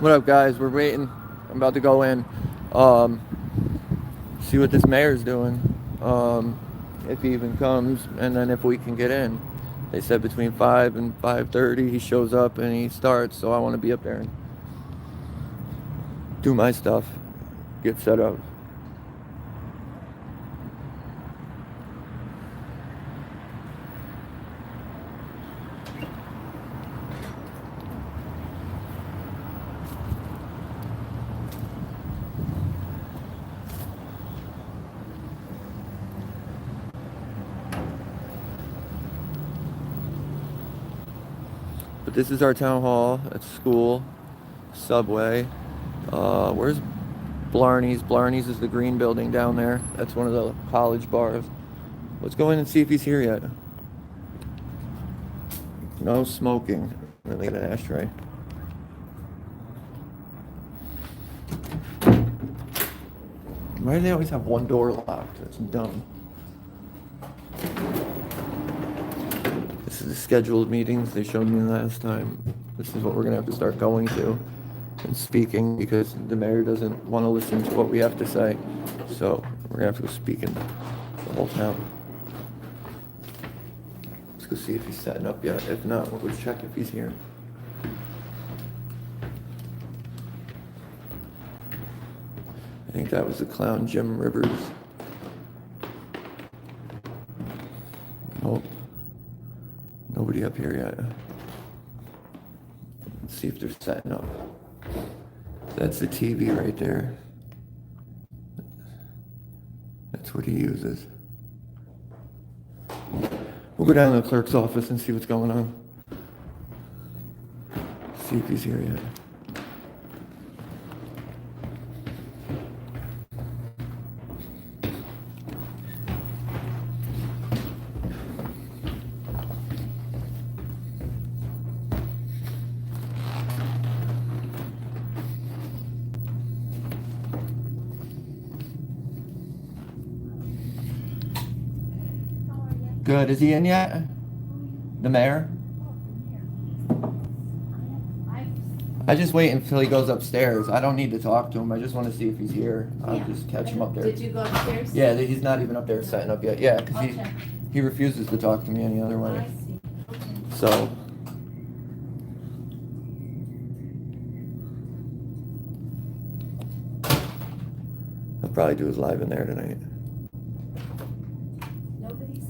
What up, guys? We're waiting. I'm about to go in. See what this mayor's doing. If he even comes, and then if we can get in. They said between 5 and 5:30 he shows up and he starts, so I want to be up there and do my stuff, get set up. But this is our town hall at school, subway. Where's Blarney's? Blarney's is the green building down there. That's one of the college bars. Let's go in and see if he's here yet. No smoking. Let me get an ashtray. Why do they always have one door locked? That's dumb. This is the scheduled meetings they showed me last time. This is what we're gonna have to start going to and speaking, because the mayor doesn't want to listen to what we have to say. So we're gonna have to go speak in the whole town. Let's go see if he's setting up yet. If not, we'll go check if he's here. I think that was the clown Jim Rivers. Nope. Nobody up here yet. Let's see if they're setting up. That's the TV right there. That's what he uses. We'll go down to the clerk's office and see what's going on. See if he's here yet. Good. Is he in yet? The mayor? I just wait until he goes upstairs. I don't need to talk to him. I just want to see if he's here. I'll just catch him up there. Did you go upstairs? Yeah, he's not even up there setting up yet. Yeah, because Okay. he refuses to talk to me any other way. I see. Okay. So I'll probably do his live in there tonight. Nobody's there.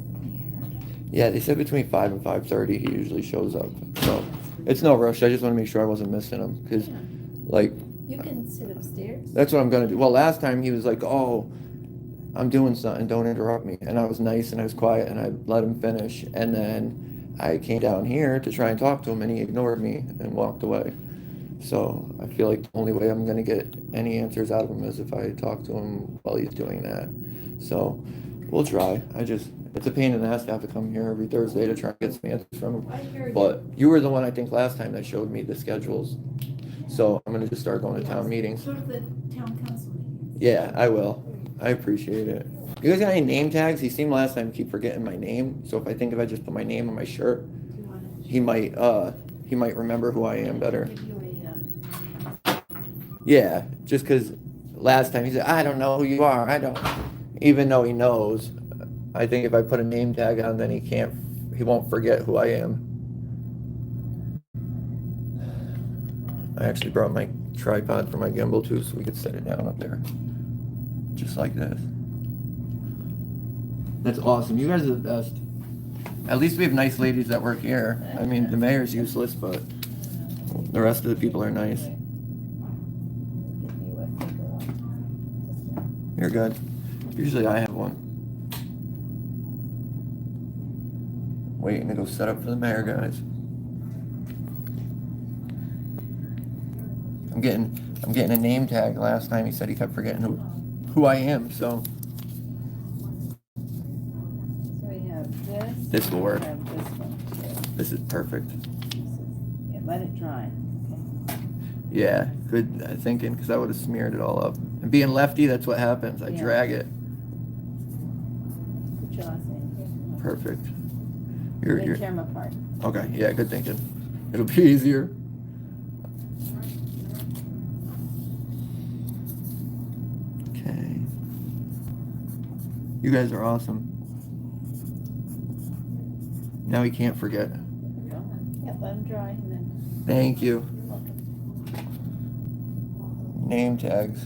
Yeah, they said between 5 and 5:30 he usually shows up. So it's no rush. I just want to make sure I wasn't missing him, because Yeah. like You can sit upstairs. that's what I'm gonna do. Well, last time he was like, "Oh, I'm doing something. Don't interrupt me." And I was nice and I was quiet and I let him finish. And then I came down here to try and talk to him and he ignored me and walked away. So I feel like the only way I'm gonna get any answers out of him is if I talk to him while he's doing that. So we'll try. It's a pain in the ass to have to come here every Thursday to try and get some answers from him. I hear you. But you were the one, I think, last time that showed me the schedules. So I'm gonna just start going to town meetings. Go to the town council meetings. Yeah, I will. I appreciate it. You guys got any name tags? He seemed last time to keep forgetting my name. So if I just put my name on my shirt, Do you want to he might remember who I am better. give you Yeah, just because last time he said, "I don't know who you are. I don't," even though he knows. I think if I put a name tag on, then he won't forget who I am. I actually brought my tripod for my gimbal too, so we could set it down up there. Just like this. That's awesome. You guys are the best. At least we have nice ladies that work here. I mean, the mayor's useless, but the rest of the people are nice. give you a thicker one. You're good. Usually I have one. Waiting to go set up for the mayor, guys. I'm getting a name tag. Last time he said he kept forgetting who I am, so So we have this. This will work. We have this one too. this is perfect. Yeah, let it dry. Okay. Yeah, good thinking, because I would have smeared it all up. And being lefty, that's what happens. I Yeah. drag it. Put your last name. Perfect. Take camera part. Okay, yeah, good thinking. It'll be easier. You guys are awesome. Now he can't forget. Yeah, let him dry and then. Thank you. You're welcome. Name tags.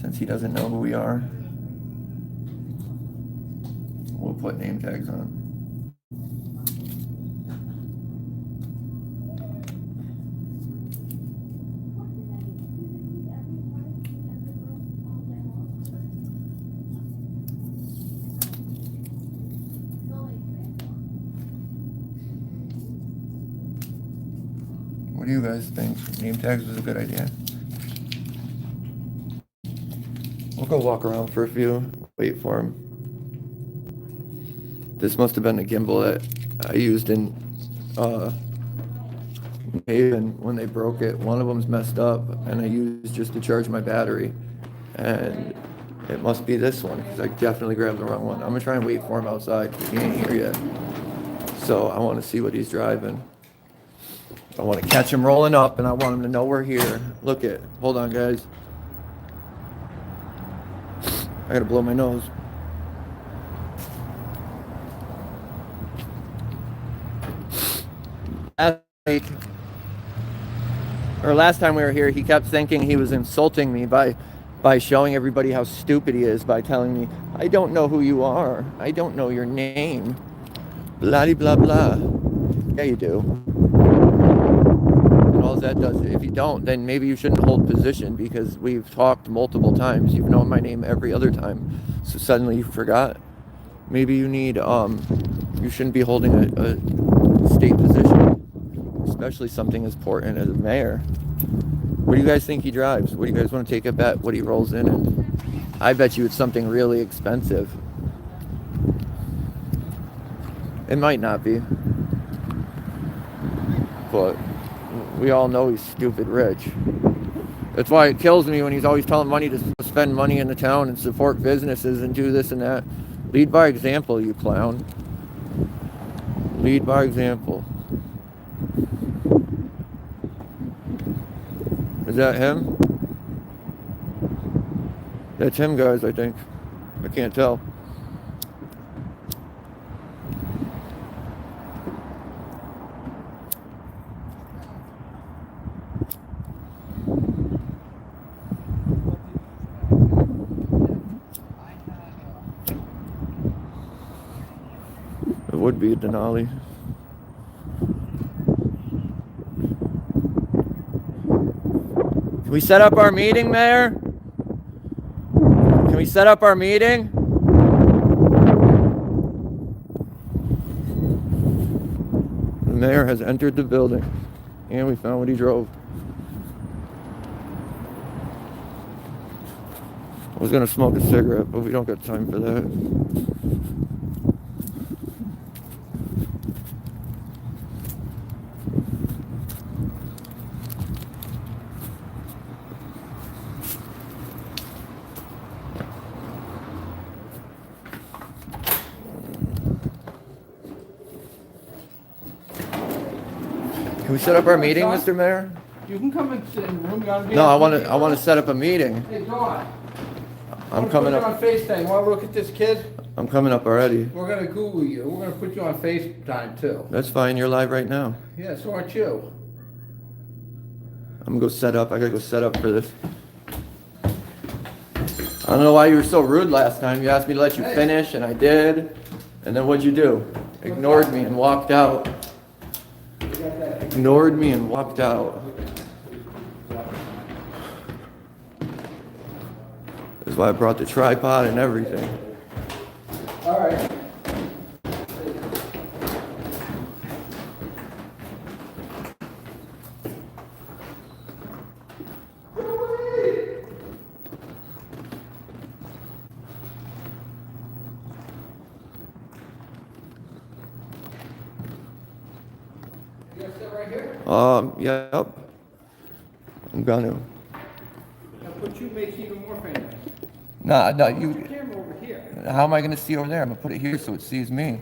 Since he doesn't know who we are, we'll put name tags on. What do you guys think? Name tags was a good idea. We'll go walk around for a few, wait for him. This must have been a gimbal that I used in Haven when they broke it. One of them's messed up, and I used just to charge my battery. And it must be this one, because I definitely grabbed the wrong one. I'm gonna try and wait for him outside, because he ain't here yet. So I want to see what he's driving. I want to catch him rolling up, and I want him to know we're here. Look it. Hold on, guys. I gotta blow my nose. Last time we were here, he kept thinking he was insulting me by showing everybody how stupid he is, by telling me, I don't know who you are. I don't know your name. Blah, blah, blah. Yeah, you do. And all that does, if you don't, then maybe you shouldn't hold position, because we've talked multiple times. You've known my name every other time. So suddenly you forgot. Maybe you need, you shouldn't be holding a state position, especially something as important as a mayor. What do you guys think he drives? What do you guys want to take a bet what he rolls in? And I bet you it's something really expensive. It might not be, but we all know he's stupid rich. That's why it kills me when he's always telling money to spend money in the town and support businesses and do this and that. Lead by example, you clown. Lead by example. Is that him? That's him, guys, I think. I can't tell. It would be a Denali. Can we set up our meeting, Mayor? Can we set up our meeting? The mayor has entered the building, and we found what he drove. I was gonna smoke a cigarette, but we don't got time for that. Can we set up our meeting, Mr. Mayor? You can come and sit in the room. You wanna be No, I on want to set up a meeting. Hey, Dawn. I'm coming Put you up. on FaceTime. You wanna look at this kid? I'm coming up already. We're gonna Google you. We're gonna put you on FaceTime too. That's fine. You're live right now. Yeah, so aren't you? I'm gonna go set up. I gotta go set up for this. I don't know why you were so rude last time. You asked me to let you finish, and I did. And then what'd you do? Ignored me and walked out. Ignored me and walked out. That's why I brought the tripod and everything. All right. You gonna sit right here? Yep. I'm gonna. Now put you makes you even more famous. Nah, Put the you. camera over here. How am I gonna see over there? I'm gonna put it here so it sees me.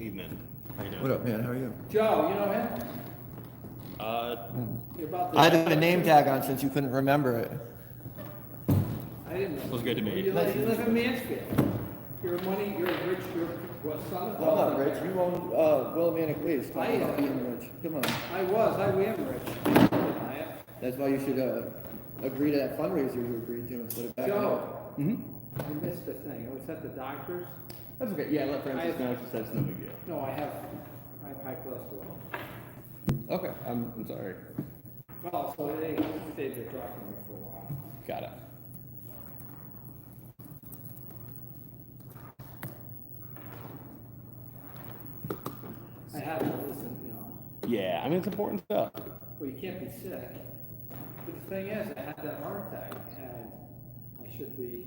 Evening. How you doing? What up, man? How are you? Joe, you know him? You're about to- I had to put a name tag on since you couldn't remember it. I didn't know. It was good to meet you. You live in Mansfield. You're rich, you're what, son of? I'm not rich. You own Willimantic Waste. I am. Being rich. Come on. I am rich. That's why you should agree to that fundraiser you agreed to instead of backing Joe, out. I missed the thing. I was at the doctor's. That's okay. Yeah, let Francis know. She said it's no big deal. No, I have high cholesterol. Okay, I'm sorry. Well, so they stayed there talking to me for a while. Got it. I have to listen, you know. Yeah, I mean, it's important stuff. Well, you can't be sick. But the thing is, I had that heart attack, and I should be.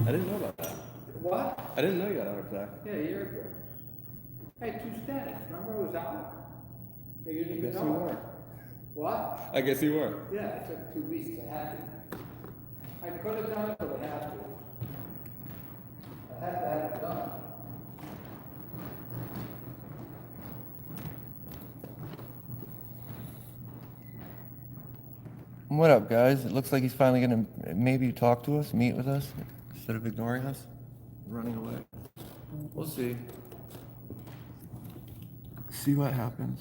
I didn't know about that. What? I didn't know you had a heart attack. Yeah, a year ago. I had 2 statins. Remember I was out? Or you didn't even Guess know? you were. What? I guess you were. Yeah, it took 2 weeks. I had to. I could have done it, but I had to. I had to have it done. What up, guys? It looks like he's finally gonna maybe talk to us, meet with us, instead of ignoring us, running away. We'll see. See what happens.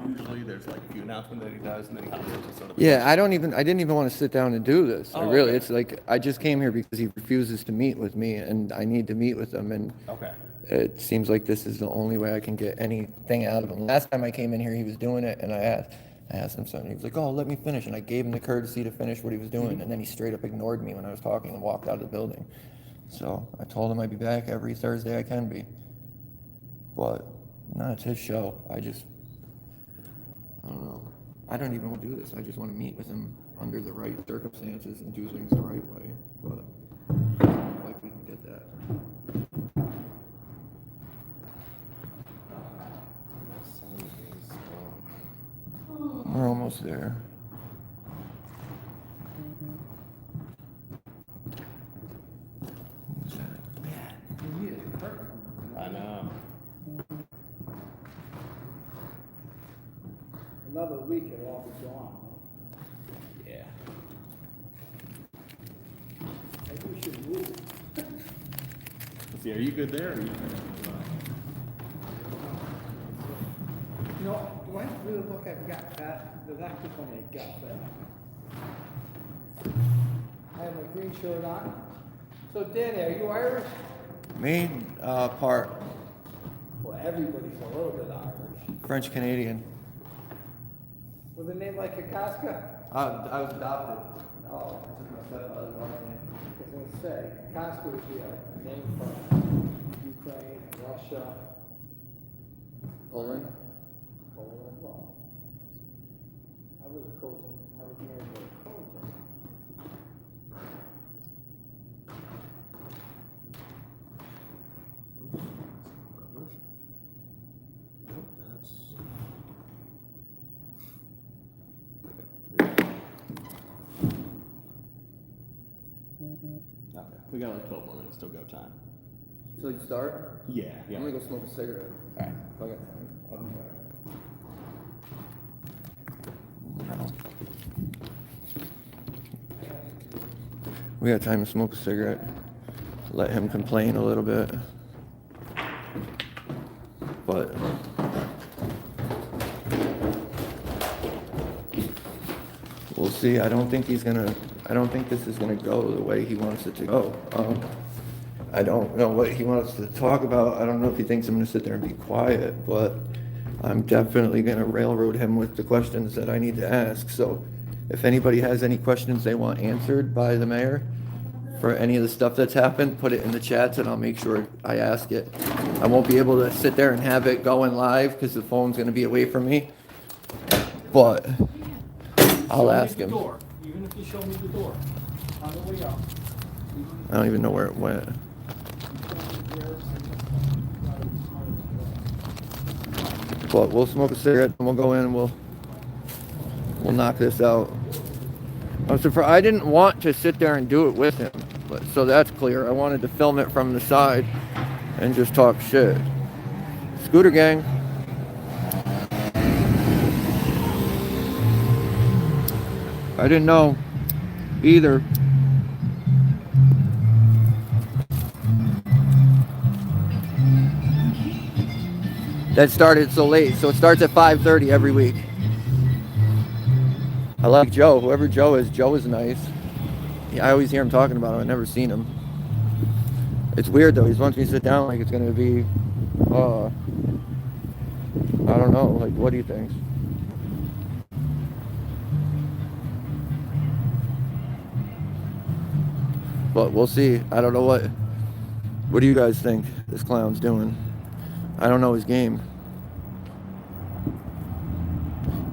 Usually there's like a few announcements that he does, and then he hops into sort of. Yeah, I didn't even want to sit down and do this. Oh, Really, okay. it's like, I just came here because he refuses to meet with me, and I need to meet with him, and Okay. it seems like this is the only way I can get anything out of him. Last time I came in here, he was doing it, and I asked him something. He was like, "Oh, let me finish," and I gave him the courtesy to finish what he was doing, and then he straight up ignored me when I was talking and walked out of the building. So I told him I'd be back every Thursday I can be. But no, it's his show. I don't know. I don't even want to do this. I just want to meet with him under the right circumstances and do things the right way. But I don't know if we can get that. We're almost there. Who's that? You need a curtain. I know. Another week, it'll all be gone. Yeah. Maybe we should move. Let's see, are you good there? Or are you You know, do I really look I've got fat? There's actually only a gut fat. I have my green shirt on. So Danny, are you Irish? Me, part Well, everybody's a little bit Irish. French Canadian. With a name like Kakaska? I was adopted. Oh, I took my stepfather's last name. I was going to say, Kakaska would be a name from Ukraine, Russia, Poland. Poland. Well, I was married to a Trojan. Okay. We got like 12 more minutes till go time. So you start? Yeah. Yeah. I'm gonna go smoke a cigarette. All right. If I got time. I'll be back. We got time to smoke a cigarette. Let him complain a little bit. But we'll see. I don't think this is gonna go the way he wants it to go. I don't know what he wants to talk about. I don't know if he thinks I'm gonna sit there and be quiet, but I'm definitely gonna railroad him with the questions that I need to ask. So if anybody has any questions they want answered by the mayor for any of the stuff that's happened, put it in the chats and I'll make sure I ask it. I won't be able to sit there and have it going live because the phone's gonna be away from me, but I'll ask him. Even if you show me the door, on the way out. I don't even know where it went. But we'll smoke a cigarette and we'll go in and we'll knock this out. I'm surprised. I didn't want to sit there and do it with him, but so that's clear. I wanted to film it from the side and just talk shit. Scooter gang. I didn't know either. That started so late, so it starts at 5:30 every week. I like Joe. Whoever Joe is nice. I always hear him talking about him. I've never seen him. It's weird though. He wants me to sit down like it's gonna be, I don't know. Like, what do you think? But we'll see. I don't know what. What do you guys think this clown's doing? I don't know his game.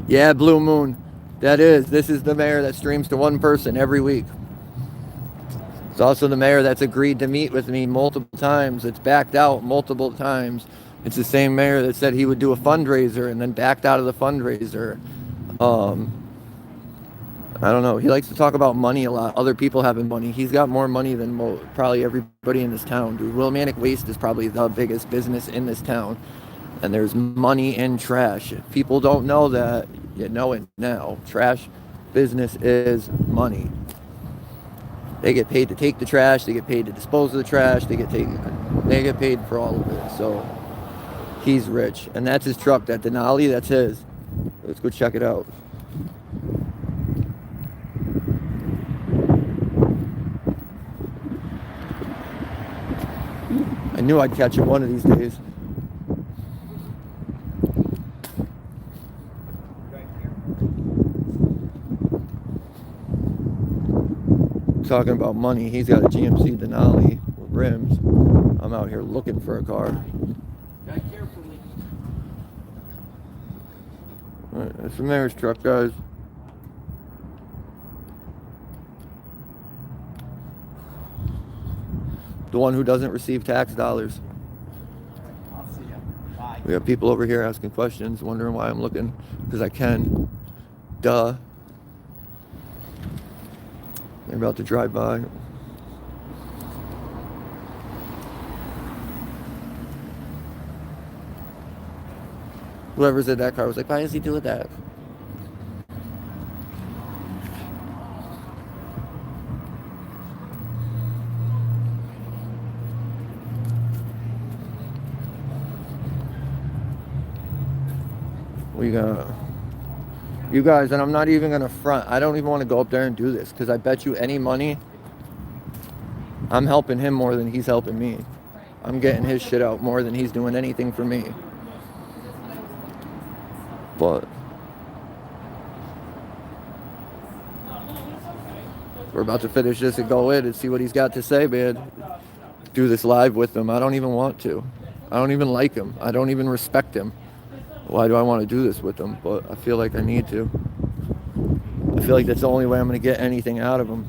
Yeah, Blue Moon. This is the mayor that streams to one person every week. It's also the mayor that's agreed to meet with me multiple times. It's backed out multiple times. It's the same mayor that said he would do a fundraiser and then backed out of the fundraiser. I don't know. He likes to talk about money a lot. Other people having money. He's got more money than probably everybody in this town, dude. Willimantic Waste is probably the biggest business in this town. And there's money in trash. If people don't know that, you know it now. Trash business is money. They get paid to take the trash. They get paid to dispose of the trash. They get paid for all of it. So he's rich. And that's his truck. That Denali, that's his. Let's go check it out. I knew I'd catch it one of these days. Talking about money, he's got a GMC Denali with rims. I'm out here looking for a car. Drive carefully. Alright, that's the mayor's truck, guys. The one who doesn't receive tax dollars. I'll see you. Bye. We have people over here asking questions, wondering why I'm looking. Because I can. Duh. They're about to drive by. Whoever's in that car was like, why is he doing that? We got you guys, and I'm not even gonna front. I don't even want to go up there and do this because I bet you any money I'm helping him more than he's helping me. I'm getting his shit out more than he's doing anything for me. But we're about to finish this and go in and see what he's got to say, man. Do this live with him. I don't even want to. I don't even like him. I don't even respect him. Why do I want to do this with him? But I feel like I need to. I feel like that's the only way I'm going to get anything out of him.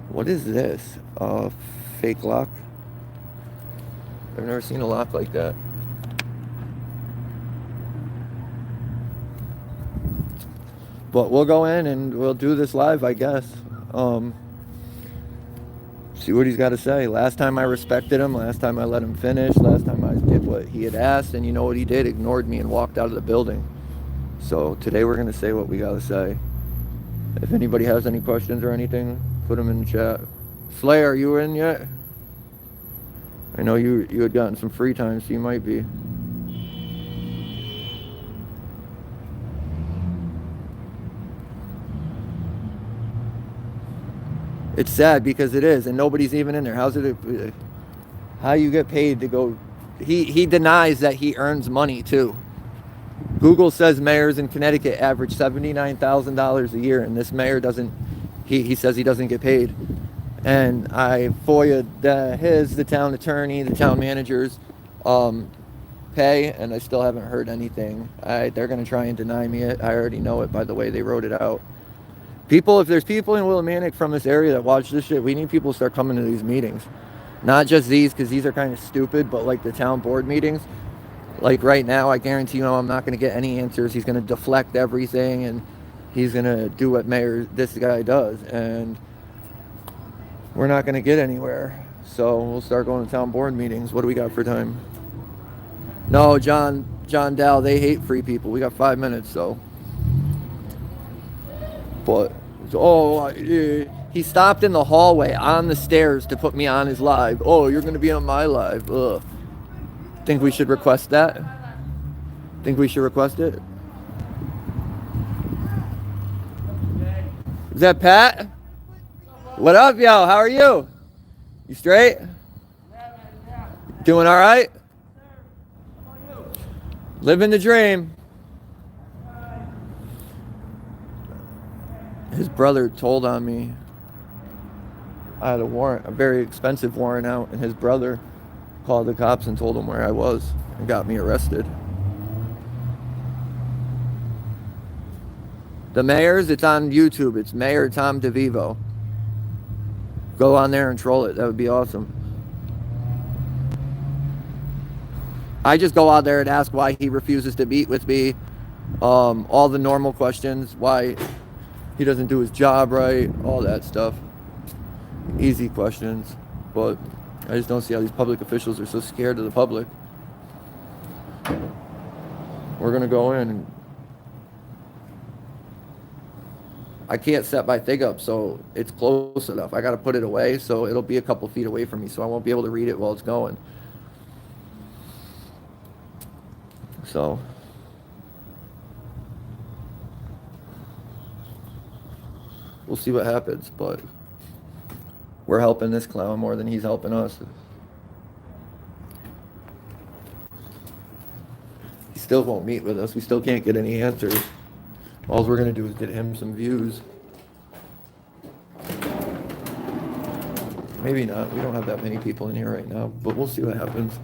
What is this? Fake lock? I've never seen a lock like that. But we'll go in and we'll do this live, I guess. See what he's got to say. Last time I respected him. Last time I let him finish. Last time I did what he had asked. And you know what he did? Ignored me and walked out of the building. So today we're going to say what we got to say. If anybody has any questions or anything, put them in the chat. Slayer, are you in yet? I know you had gotten some free time, so you might be. It's sad because it is, and nobody's even in there. How's it? How you get paid to go? He denies that he earns money too. Google says mayors in Connecticut average $79,000 a year, and this mayor doesn't. He says he doesn't get paid. And I FOIA'd the town attorney, the town managers, pay, and I still haven't heard anything. They're gonna try and deny me it. I already know it by the way they wrote it out. People, if there's people in Willimantic from this area that watch this shit, we need people to start coming to these meetings. Not just these, because these are kind of stupid, but like the town board meetings. Like right now, I guarantee you I'm not going to get any answers. He's going to deflect everything, and he's going to do what this guy does, and we're not going to get anywhere. So we'll start going to town board meetings. What do we got for time? No, John Dow, they hate free people. We got 5 minutes, so. But, he stopped in the hallway on the stairs to put me on his live. Oh, you're going to be on my live. Ugh. Think we should request that? Think we should request it? Is that Pat? What up, yo? How are you? You straight? Doing all right? Living the dream. His brother told on me. I had a warrant, a very expensive warrant out, and his brother called the cops and told them where I was and got me arrested. The mayor's, it's on YouTube. It's Mayor Tom DeVivo. Go on there and troll it. That would be awesome. I just go out there and ask why he refuses to meet with me. All the normal questions. Why he doesn't do his job right. All that stuff. Easy questions. But I just don't see how these public officials are so scared of the public. We're going to go in and I can't set my thing up so it's close enough. I got to put it away so it'll be a couple feet away from me so I won't be able to read it while it's going. So we'll see what happens, but we're helping this clown more than he's helping us. He still won't meet with us. We still can't get any answers. All we're going to do is get him some views. Maybe not. We don't have that many people in here right now, but we'll see what happens.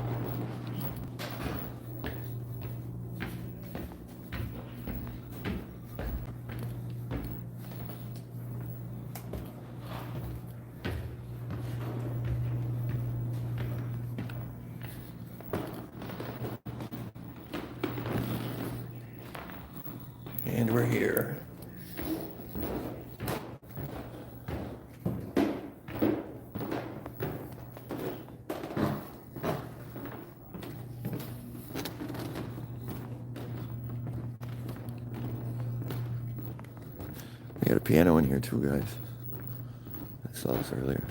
And we're here. We got a piano in here too, guys. I saw this earlier.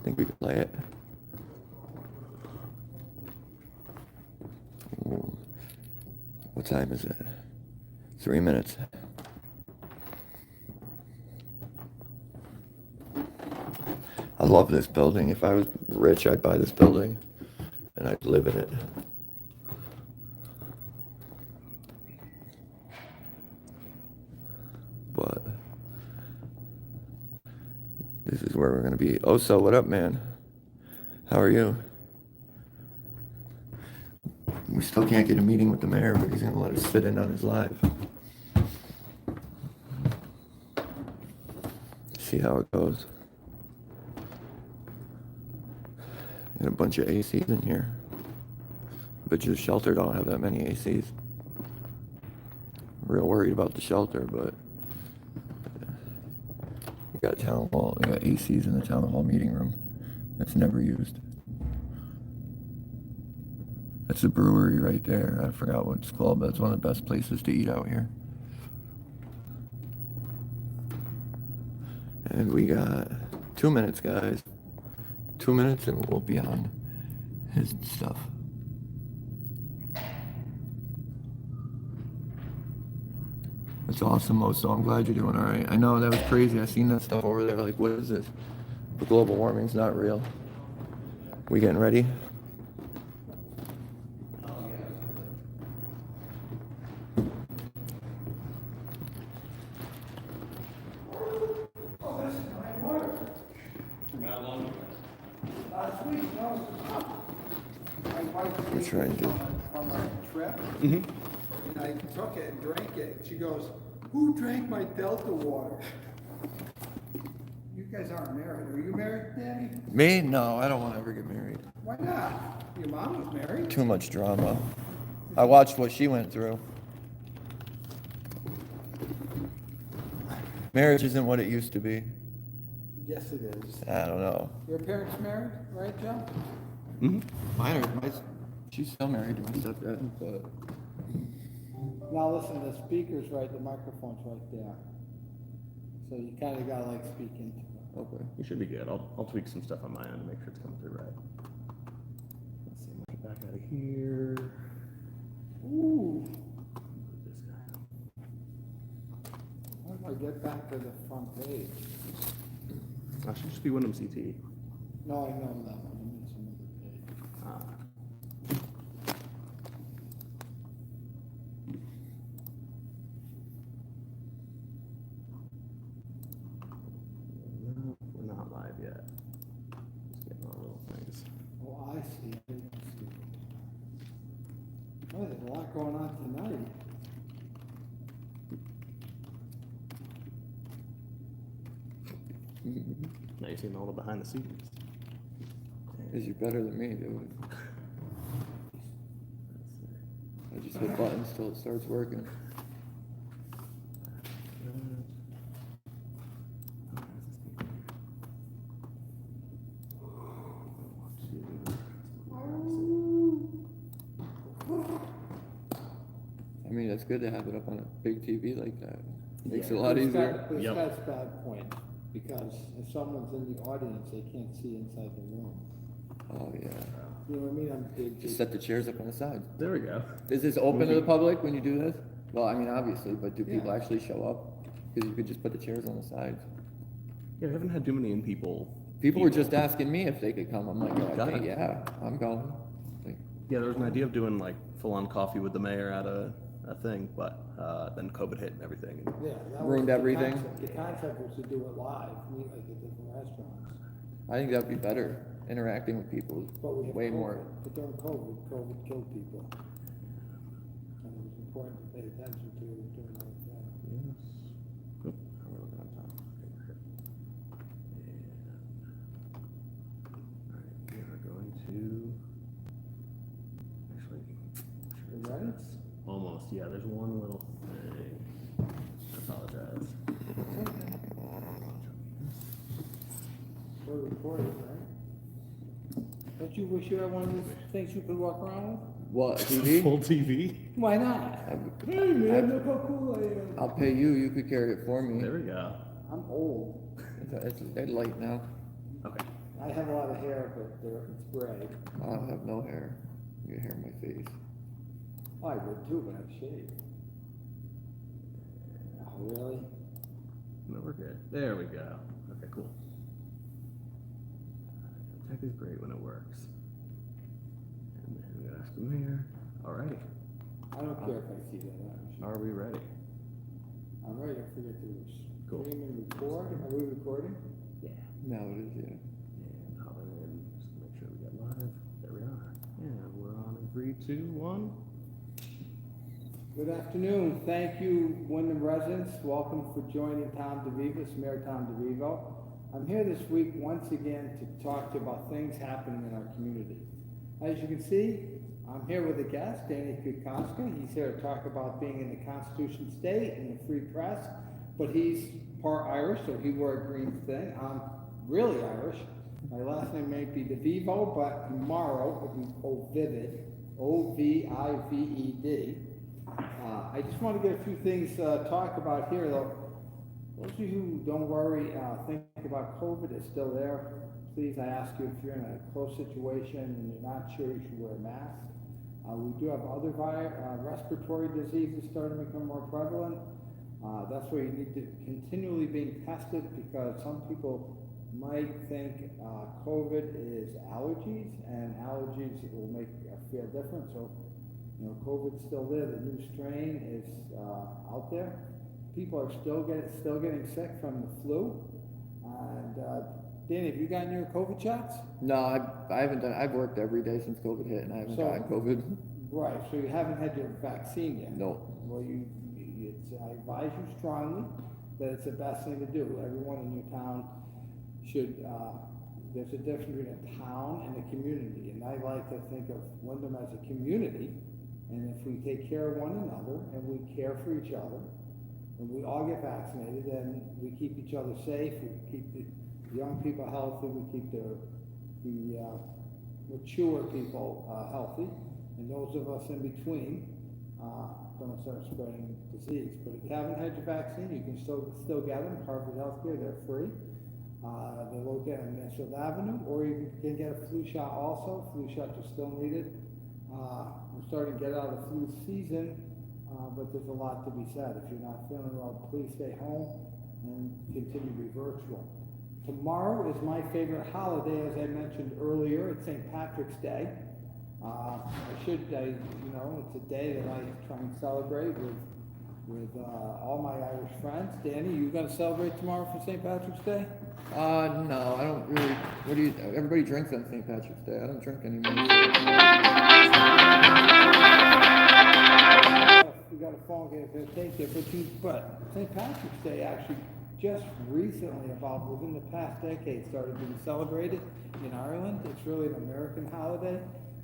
Think we can play it? Ooh. What time is it? 3 minutes. I love this building. If I was rich, I'd buy this building and I'd live in it. But this is where we're going to be. Oh, so what up, man? How are you? We still can't get a meeting with the mayor, but he's going to let us sit in on his live. See how it goes. Got a bunch of ACs in here. But the shelter don't have that many ACs. Real worried about the shelter, but we got town hall. We got ACs in the town hall meeting room. That's never used. That's a brewery right there. I forgot what it's called, but it's one of the best places to eat out here. And we got 2 minutes, guys. 2 minutes and we'll be on his stuff. That's awesome, Mo. So I'm glad you're doing all right. I know that was crazy. I seen that stuff over there. Like, what is this? But global warming's not real. We getting ready? We're trying to. From a trip, and I took it and drank it. She goes, "Who drank my Delta water?" You guys aren't married. Are you married, Danny? Me? No, I don't want to ever get married. Why not? Your mom was married. Too much drama. I watched what she went through. Marriage isn't what it used to be. Yes, it is. I don't know. Your parents married, right, Joe? She's still married to my stepdad, but Now listen, the speaker's right, the microphone's right there. So you kind of gotta like speak into it. okay. You should be good. I'll tweak some stuff on my end to make sure it's coming through right. Let's see, get back out of here. Ooh, Move this guy up. how do I get back to the front page? I should just be Wyndham CT. No, I know that one, I mean some other page. No, we're not live yet. Just getting all little things. Oh, I see, I didn't see. Oh, there's a lot going on tonight. Now you're seeing all the behind the scenes. Because you're better than me, dude. I just hit buttons till it starts working. I mean, it's good to have it up on a big TV like that. Makes it a lot This easier. guy- This Yep. guy's bad point, because if someone's in the audience, they can't see inside the room. Oh, yeah. You know what I mean? I'm big. Just set the chairs up on the side. There we go. Is this open to the public when you do this? Well, I mean, obviously, but do people Yeah. actually show up? Because you could just put the chairs on the sides. Yeah, we haven't had too many in people. People were just asking me if they could come. I'm like, Got okay, it. yeah, I'm going. Like, Yeah, there was an idea of doing like full-on coffee with the mayor at a thing, but then COVID hit and everything. Yeah, that Ruined was the everything. concept. The concept was to do it live, meet like at different restaurants. I think that'd be better. Interacting with people But we is have way COVID. more. But during COVID killed people. And it was important to pay attention to during all of that. Yes. Oop, how are we looking on time? Okay, good. Alright, we are going to actually You ready? almost, yeah, there's one little thing. I apologize. We're recording, right? Don't you wish you had one of these things you could walk around with? What, TV? Full TV? Why not? Hey man, look how cool I am. I'll pay you. You could carry it for me. There we go. I'm old. It's light now. Okay. I have a lot of hair, but it's gray. I don't have no hair. You get hair on my face. Oh, I would too, but I've shaved. Oh, really? No, we're good. There we go. Okay, cool. Tech is great when it works. And then we gotta ask the mayor. Alrighty. I don't care if I see that. Are we ready? I'm ready to forget to Cool. stream and record. Are we recording? Yeah. No, it is, yeah. And hop in, just make sure we get live. There we are. And we're on in 3, 2, 1. Good afternoon. Thank you, Wyndham residents. Welcome for joining Tom DeVivo, Mayor Tom DeVivo. I'm here this week once again to talk to you about things happening in our community. As you can see, I'm here with a guest, Danny Kukoska. He's here to talk about being in the Constitution State and the free press, but he's part Irish, so he wore a green thing. I'm really Irish. My last name may be DeVivo, but tomorrow it'll be Ovivid, O-V-I-V-E-D. I just want to get a few things to talk about here, though. Those of you who don't worry, think about COVID, it's still there. Please, I ask you, if you're in a close situation and you're not sure, you should wear a mask. We do have other respiratory diseases starting to become more prevalent. That's why you need to continually being tested, because some people might think COVID is allergies, and allergies will make you feel different. So, you know, COVID's still there. The new strain is out there. People are still getting sick from the flu. And Danny, have you gotten your COVID shots? No, I haven't done. I've worked every day since COVID hit, and I haven't gotten COVID. Right. So you haven't had your vaccine yet. No. Well, I advise you strongly that it's the best thing to do. Everyone in your town there's a difference between a town and a community, and I like to think of Wyndham as a community, and if we take care of one another, and we care for each other, and we all get vaccinated, and we keep each other safe, we keep the young people healthy, we keep the mature people healthy, and those of us in between don't start spreading disease. But if you haven't had your vaccine, you can still get them. Harvard Healthcare, they're free. They're located on Mansfield Avenue, or you can get a flu shot also. Flu shots are still needed. We're starting to get out of the flu season, but there's a lot to be said. If you're not feeling well, please stay home and continue to be virtual. Tomorrow is my favorite holiday, as I mentioned earlier. It's St. Patrick's Day. It's a day that I try and celebrate with all my Irish friends. Danny, you going to celebrate tomorrow for St. Patrick's Day? No, I don't really. Everybody drinks on St. Patrick's Day. I don't drink anymore. We got a phone here to take it, but St. Patrick's Day actually just recently, about within the past decade, started being celebrated in Ireland. It's really an American holiday.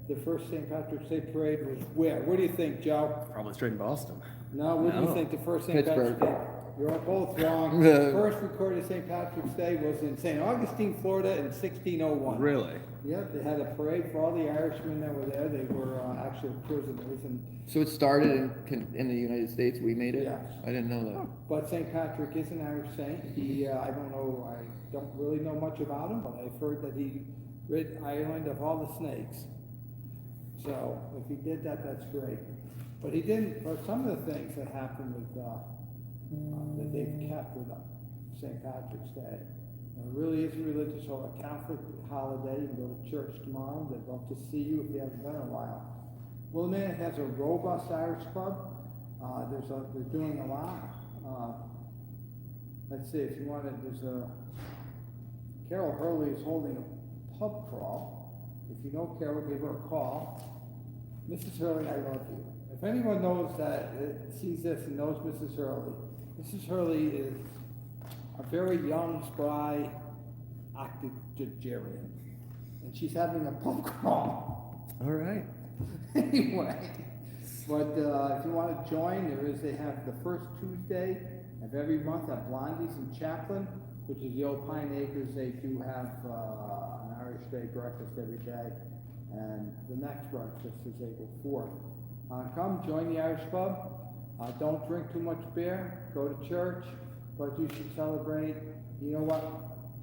The first St. Patrick's Day parade was where? What do you think, Joe? Probably straight in Boston. No, what do you think the first St. Patrick's Day? You're both wrong. The first recorded St. Patrick's Day was in St. Augustine, Florida in 1601. Really? Yep, they had a parade for all the Irishmen that were there. They were actually prisoners. So it started in the United States. We made it? Yes. I didn't know that. But St. Patrick is an Irish saint. I don't really know much about him, but I've heard that he rid Ireland of all the snakes. So if he did that, that's great. But he didn't, but some of the things that happened with, that they've kept with St. Patrick's Day. It really is a religious or a Catholic holiday. You can go to church tomorrow. They'd love to see you if you haven't been in a while. Wilmington has a robust Irish club. They're doing a lot. Let's see, if you wanted, Carol Hurley is holding a pub crawl. If you know Carol, give her a call. Mrs. Hurley, I love you. If anyone knows that, sees this and knows Mrs. Hurley is a very young, spry octogenarian. And she's having a pub crawl. All right. Anyway, but if you want to join, they have the first Tuesday of every month at Blondie's in Chaplin, which is the old Pine Acres. They do have an Irish Day breakfast every day, and the next breakfast is April 4th. Come join the Irish Club. Don't drink too much beer. Go to church, but you should celebrate. You know what?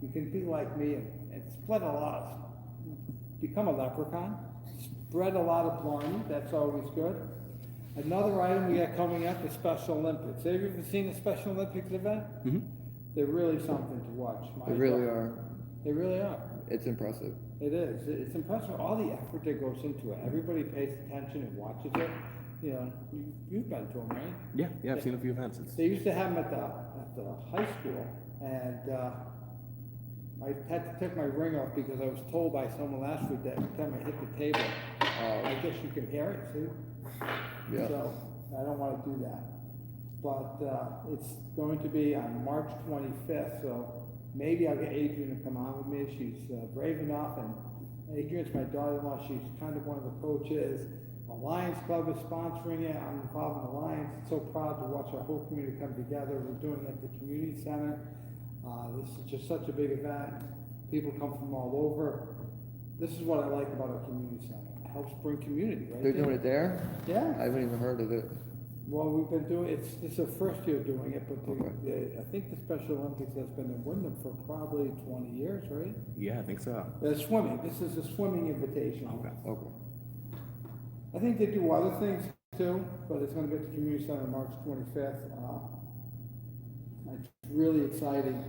You can be like me and spread a lot. Become a leprechaun. Spread a lot of blarney. That's always good. Another item we got coming up is Special Olympics. Have you ever seen a Special Olympics event? Mm-hmm. They're really something to watch. They really are. They really are. It's impressive. It is. It's impressive. All the effort that goes into it. Everybody pays attention and watches it. You know, you've been to them, right? Yeah, I've seen a few events. They used to have them at the high school, and I had to take my ring off because I was told by someone last week that every time I hit the table, I guess you can hear it, see? Yeah. So I don't want to do that. But it's going to be on March 25th, so maybe I'll get Adrian to come on with me. She's brave enough, and Adrian's my daughter-in-law. She's kind of one of the coaches. The Lions Club is sponsoring it. I'm involved in the Lions. So proud to watch our whole community come together. We're doing it at the community center. This is just such a big event. People come from all over. This is what I like about our community center. It helps bring community, right? They're doing it there? Yeah. I haven't even heard of it. Well, we've been doing it's the first year doing it, but I think the Special Olympics has been in Wyndham for probably 20 years, right? Yeah, I think so. Swimming. This is a swimming invitation. Okay. I think they do other things too, but it's going to be at the community center March 25th. It's really exciting.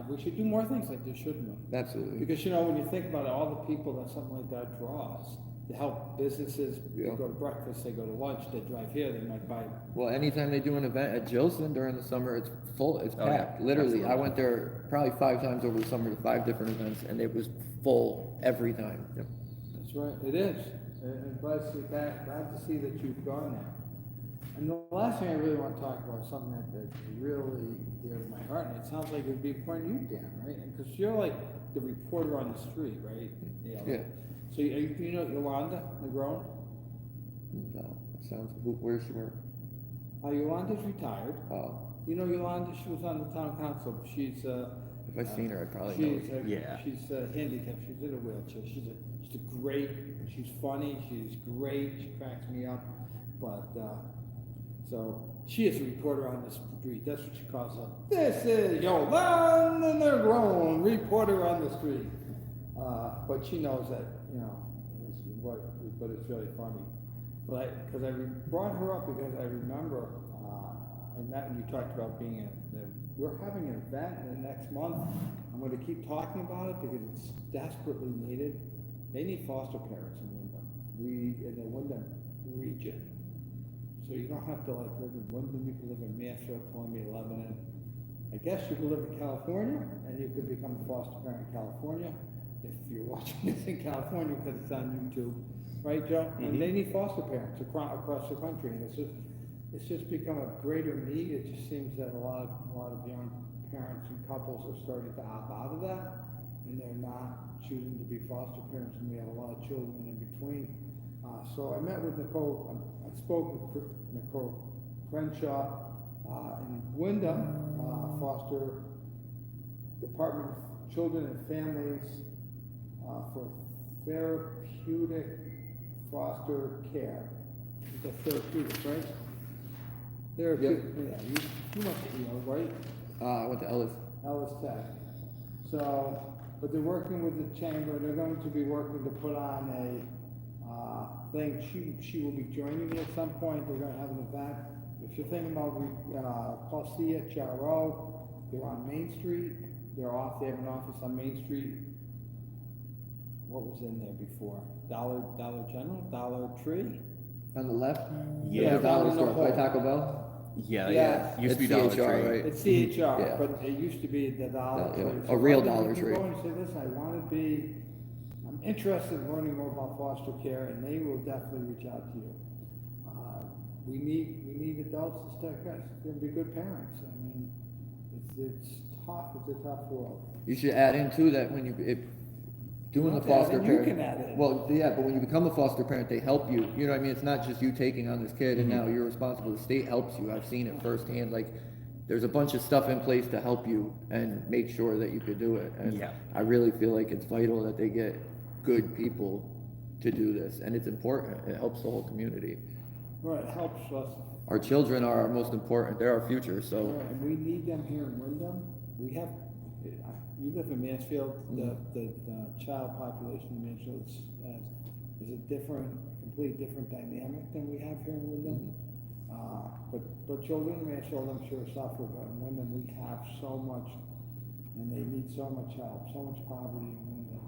We should do more things like this, shouldn't we? Absolutely. Because, you know, when you think about it, all the people that something like that draws, to help businesses, they go to breakfast, they go to lunch, they drive here, they might buy. Well, anytime they do an event at Jilson during the summer, it's full, it's packed. Literally, I went there probably 5 times over the summer to 5 different events, and it was full every time. Yep. That's right, it is. And glad to see that you've gone there. And the last thing I really want to talk about is something that's really dear to my important. It sounds like it would be important to you, Dan, right? Because you're like the reporter on the street, right? Yeah. So you know Yolanda Negron? No, it sounds, where's she work? Yolanda's retired. Oh, You know Yolanda, she was on the town council. She's, if I seen her, I'd probably know. she's, Yeah. she's handicapped. She's in a wheelchair. She's a great, she's funny. She's great. She cracks me up. But, so she is a reporter on the street. That's what she calls her. This is Yolanda Negron, reporter on the street. But she knows that, you know, but it's really funny. Because I brought her up because I remember, and that when you talked about being we're having an event in the next month. I'm going to keep talking about it because it's desperately needed. They need foster parents in Wyndham. In the Wyndham region. So you don't have to like live in Wyndham. You can live in Mansfield, Columbia, Lebanon. I guess you could live in California and you could become a foster parent in California if you're watching this in California because it's on YouTube. Right, Joe? Mm-hmm. And they need foster parents across the country, and it's just become a greater need. It just seems that a lot of young parents and couples are starting to opt out of that, and they're not choosing to be foster parents, and we have a lot of children in between. So I met with Nicole. I spoke with Nicole Crenshaw in Wyndham, Foster Department of Children and Families for therapeutic foster care. The therapeutic, right? Therapeutic, yeah. You went to EO, right? I went to Ellis. Ellis Tech. So, but they're working with the chamber. They're going to be working to put on a thing. She will be joining me at some point. They're going to have an event. If you're thinking about call CHRO, they're on Main Street. They have an office on Main Street. What was in there before? Dollar General? Dollar Tree? On the left? Yeah. The dollar Down in the store by hole. Taco Bell? Yeah, Yeah. Used to be It's Dollar CHR, Tree. right? It's CHR, Yeah. but it used to be the Dollar Yeah, Tree. a So real why don't Dollar you Tree. Go and say, listen, I'm interested in learning more about foster care, and they will definitely reach out to you. We need adults to start and be good parents. I mean, it's tough. It's a tough world. You should add in too that when doing the Okay, then foster you parent. can add in. Well, yeah, but when you become a foster parent, they help you. You know what I mean? It's not just you taking on this kid and now you're responsible. The state helps you. I've seen it firsthand. Like, there's a bunch of stuff in place to help you and make sure that you could do it. And Yeah. I really feel like it's vital that they get good people to do this, and it's important. It helps the whole community. Right, it helps us. Our children are our most important. They're our future. So Right, and we need them here in Wyndham. We have, you live in Mansfield, the child population in Mansfield is a completely different dynamic than we have here in Wyndham. But children in Mansfield, I'm sure, suffer, but in Wyndham, we have so much, and they need so much help, so much poverty in Wyndham.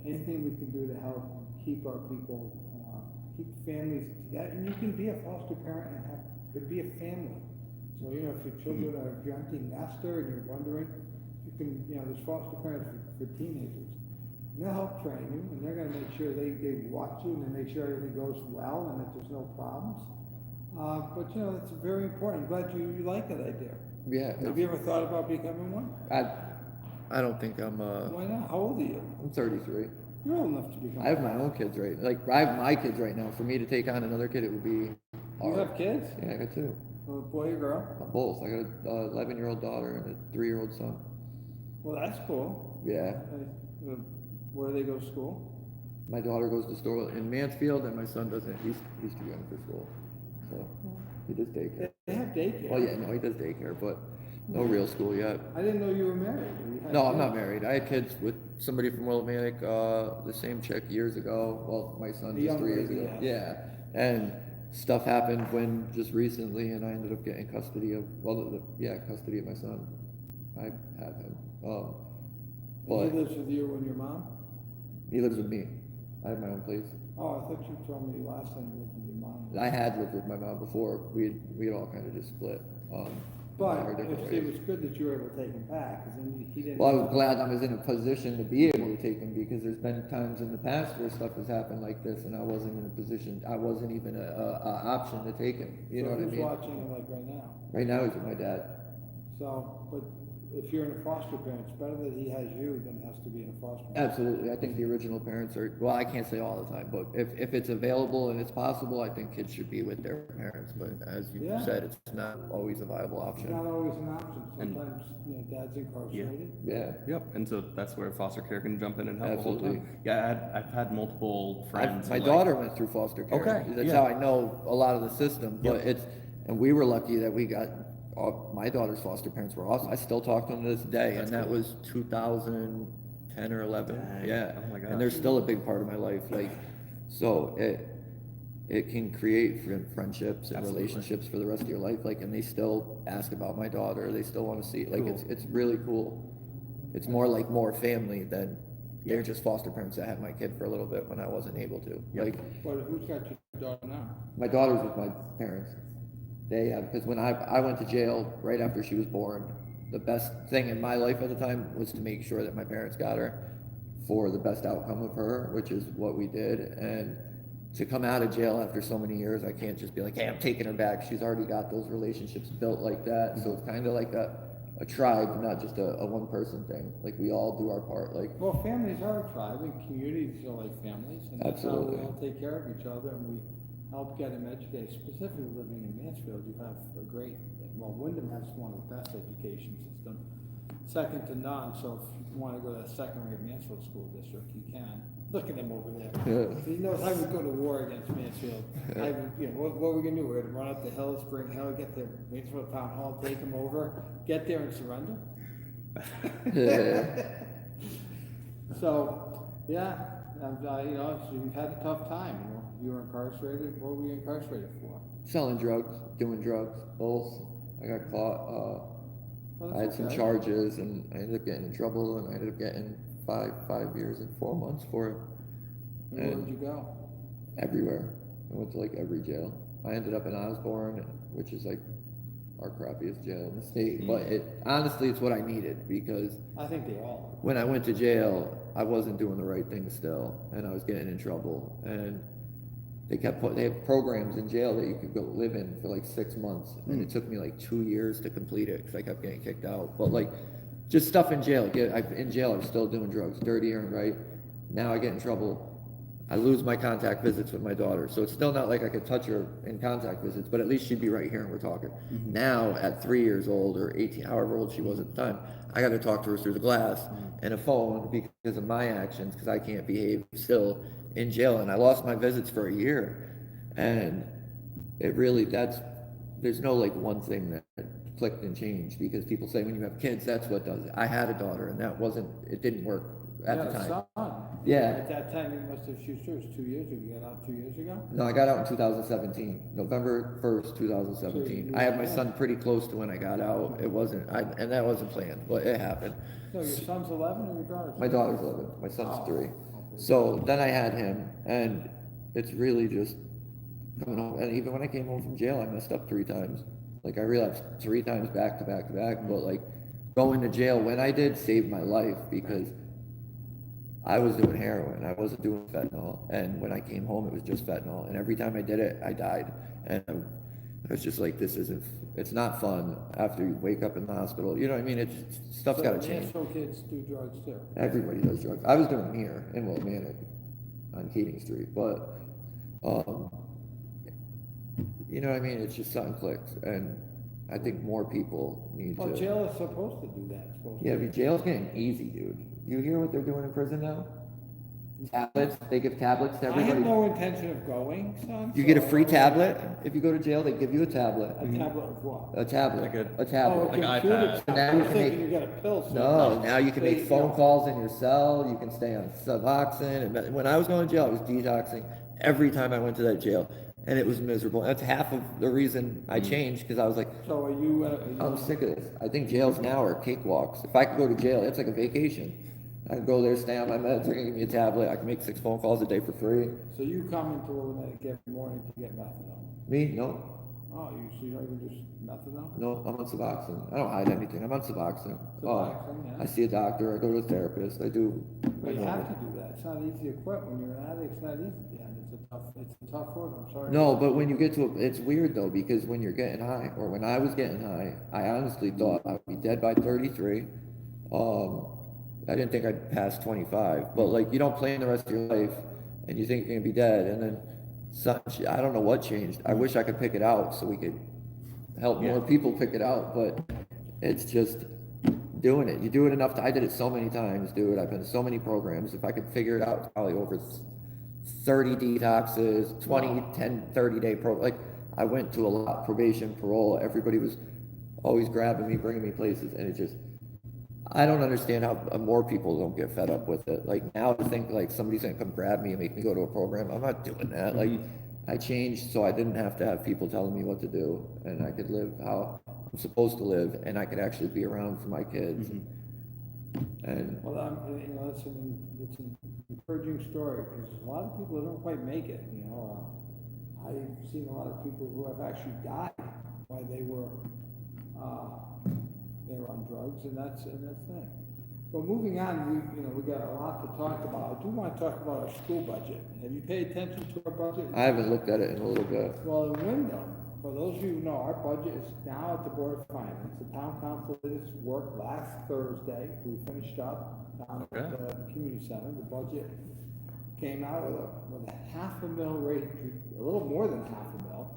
Anything we can do to help keep our people, keep families together, and you can be a foster parent and be a family. So, you know, if your children are if you're empty nester and you're wondering, you can, there's foster parents for teenagers. And they'll help train you, and they're gonna make sure they watch you and they make sure everything goes well and that there's no problems. But that's very important. I'm glad you like that idea. yeah, Have you ever thought about becoming one? I don't think I'm. Why not? How old are you? I'm 33. You're old enough to become I have my own kids, right? Like, I have my kids right now. For me to take on another kid, it would be You hard. have kids? Yeah, I got two. A boy or girl? Both. I got a 11-year-old daughter and a 3-year-old son. Well, that's cool. Yeah. Where do they go to school? My daughter goes to school in Mansfield, and my son doesn't. He's too young for school, so he does daycare. They have daycare. Well, yeah, no, he does daycare, but no real school yet. I didn't know you were married. You had No, I'm kids. not married. I had kids with somebody from Willimantic, the same chick years ago. Well, my son The just young 3 years lady, ago. yeah. Yeah, and stuff happened when just recently, and I ended up getting custody of custody of my son. I have him. And But he lives with you and your mom? he lives with me. I have my own place. Oh, I thought you told me last time you lived with your mom. I had lived with my mom before. We had all kind of just split. But our different it ways. was good that you were able to take him back, because then he didn't. Well, I was glad I was in a position to be able to take him, because there's been times in the past where stuff has happened like this, and I wasn't in a position. I wasn't even a option to take him. You know what I who's mean? watching him like right now? Right now he's with my dad. So, but if you're in a foster parent, it's better that he has you than has to be in a foster parent. Absolutely. I think the original parents are, well, I can't say all the time, but if it's available and it's possible, I think kids should be with their parents. But as you Yeah. said, it's not always a viable It's option. not always an option. And- Sometimes, dad's incarcerated. Yeah. Yep, and so that's where foster care can jump in and help the whole Absolutely. time. Yeah, I've had multiple friends. My who, daughter went through foster care. Okay, That's yeah. how I know a lot of the system. But Yep. and we were lucky that we got, my daughter's foster parents were awesome. I still talk to them to this day, That's and that cool. was 2010 or 11. Dang. Yeah. Oh my gosh. And they're still a big part of my life. Like, so it can create friendships and Absolutely. relationships for the rest of your life. Like, and they still ask about my daughter. They still want to see. Like, Cool. it's really cool. It's more family than Yeah. they're just foster parents that had my kid for a little bit when I wasn't able to. Yep. Like, But who's got your daughter now? my daughter's with my parents. They have, because when I went to jail right after she was born, the best thing in my life at the time was to make sure that my parents got her for the best outcome of her, which is what we did. And to come out of jail after so many years, I can't just be like, hey, I'm taking her back. She's already got those relationships built like that. So it's kind of like a tribe, not just a one person thing. Like, we all do our part. Like, Well, families are a tribe and communities are like families. And that's how Absolutely. we all take care of each other and we help get them educated. Specifically living in Mansfield, you have a great, well, Wyndham has one of the best education system, second to none. So if you want to go to a second-rate Mansfield school district, you can. Look at him over there. Yeah. He knows how to go to war against Mansfield. What are we gonna do? We're gonna run up the hill, Spring Hill, get to Mansfield Town Hall, take him over, get there and surrender? yeah. So, yeah, and, so you've had a tough time, you were incarcerated, what were you incarcerated for? Selling drugs, doing drugs, both. I got caught. Well, I had that's some okay. charges, and I ended up getting in trouble, and I ended up getting 5 years and 4 months for it. And where'd you go? Everywhere. I went to like every jail. I ended up in Osborne, which is like our crappiest jail in the state. But honestly, it's what I needed, because I think they all when I went to jail, I wasn't doing the right thing still, and I was getting in trouble. And they have programs in jail that you could go live in for like 6 months, and it took me like 2 years to complete it because I kept getting kicked out. But like, just stuff in jail. In jail, I was still doing drugs, dirty and right. Now I get in trouble. I lose my contact visits with my daughter, so it's still not like I could touch her in contact visits, but at least she'd be right here and we're talking. Now, at 3 years old or 18, however old she was at the time, I got to talk to her through the glass and a phone because of my actions, because I can't behave still in jail. And I lost my visits for a year, and it really, there's no like one thing that clicked and changed, because people say when you have kids, that's what does it. I had a daughter, and it didn't work at the time. Son. Yeah. At that time, you must have shoot yours 2 years ago, you got out 2 years ago? No, I got out in 2017, November 1st, 2017. I had my son pretty close to when I got out. It wasn't, and that wasn't planned, but it happened. So your son's 11 or your daughter's? My daughter's 11, my son's Oh, 3. okay. So then I had him, and it's really just coming home. And even when I came home from jail, I messed up 3 times. Like, I relapsed 3 times back to back to back, but like, going to jail when I did saved my life, because I was doing heroin, I wasn't doing fentanyl, and when I came home, it was just fentanyl, and every time I did it, I died. And I was just like, it's not fun after you wake up in the hospital. You know what I mean? Stuff's gotta change. Nashville kids do drugs too. Everybody does drugs. I was doing them here in Willimantic on Keating Street, but, you know what I mean? It's just something clicks, and I think more people need Well, to. jail is supposed to do that, it's supposed to. Yeah, but jail's getting easy, dude. You hear what they're doing in prison now? Tablets, they give tablets to I have everybody. no intention of going, son. You get a so- free tablet. If you go to jail, they give you a tablet. A tablet of what? A tablet. Like a- A tablet. Oh, a Like computer iPad. tablet. Now I you was can thinking make- you got a pill. son. No, now you can make They- phone calls in your cell. You can stay on Suboxone. And when I was going to jail, I was detoxing every time I went to that jail, and it was miserable. That's half of the reason I changed, because I was like, So are you, I'm sick of this. I think jails now are cakewalks. If I could go to jail, it's like a vacation. I can go there, stay on my meds. They're gonna give me a tablet. I can make 6 phone calls a day for free. so you come into Willimantic every morning to get methadone? Me? No, Oh, so you don't even do methadone? no. I'm on Suboxone. I don't hide anything. I'm on Suboxone. Suboxone, yeah. I see a doctor. I go to a therapist. I do. But you have to do that, it's not easy to quit, when you're an addict, it's not easy, Dan, it's a it's a tough road, I'm sorry. No, but when you get to, it's weird though, because when you're getting high, or when I was getting high, I honestly thought I would be dead by 33. I didn't think I'd pass 25, but like, you don't plan the rest of your life, and you think you're gonna be dead, and then such, I don't know what changed. I wish I could pick it out so we could help more people pick it out, but it's just doing it. You do it enough, I did it so many times, dude. I've been to so many programs. If I could figure it out, it's probably over 30 detoxes, 20, 10, 30-day like, I went to a lot, probation, parole, everybody was always grabbing me, bringing me places, and it just, I don't understand how more people don't get fed up with it. Like, now to think like somebody's gonna come grab me and make me go to a program, I'm not doing that. Like, I changed so I didn't have to have people telling me what to do, and I could live how I'm supposed to live, and I could actually be around for my kids. And Well, you know, it's an encouraging story, because a lot of people don't quite make it, you know. I've seen a lot of people who have actually died while they were on drugs, and that's the thing. But moving on, we got a lot to talk about. I do want to talk about our school budget. Have you paid attention to our budget? I haven't looked at it in a little bit. Well, in Wyndham, for those of you who know, our budget is now at the Board of Finance. The town council did its work last Thursday. We finished up down at the community center. The budget came out with a $500,000 rate, a little more than $500,000.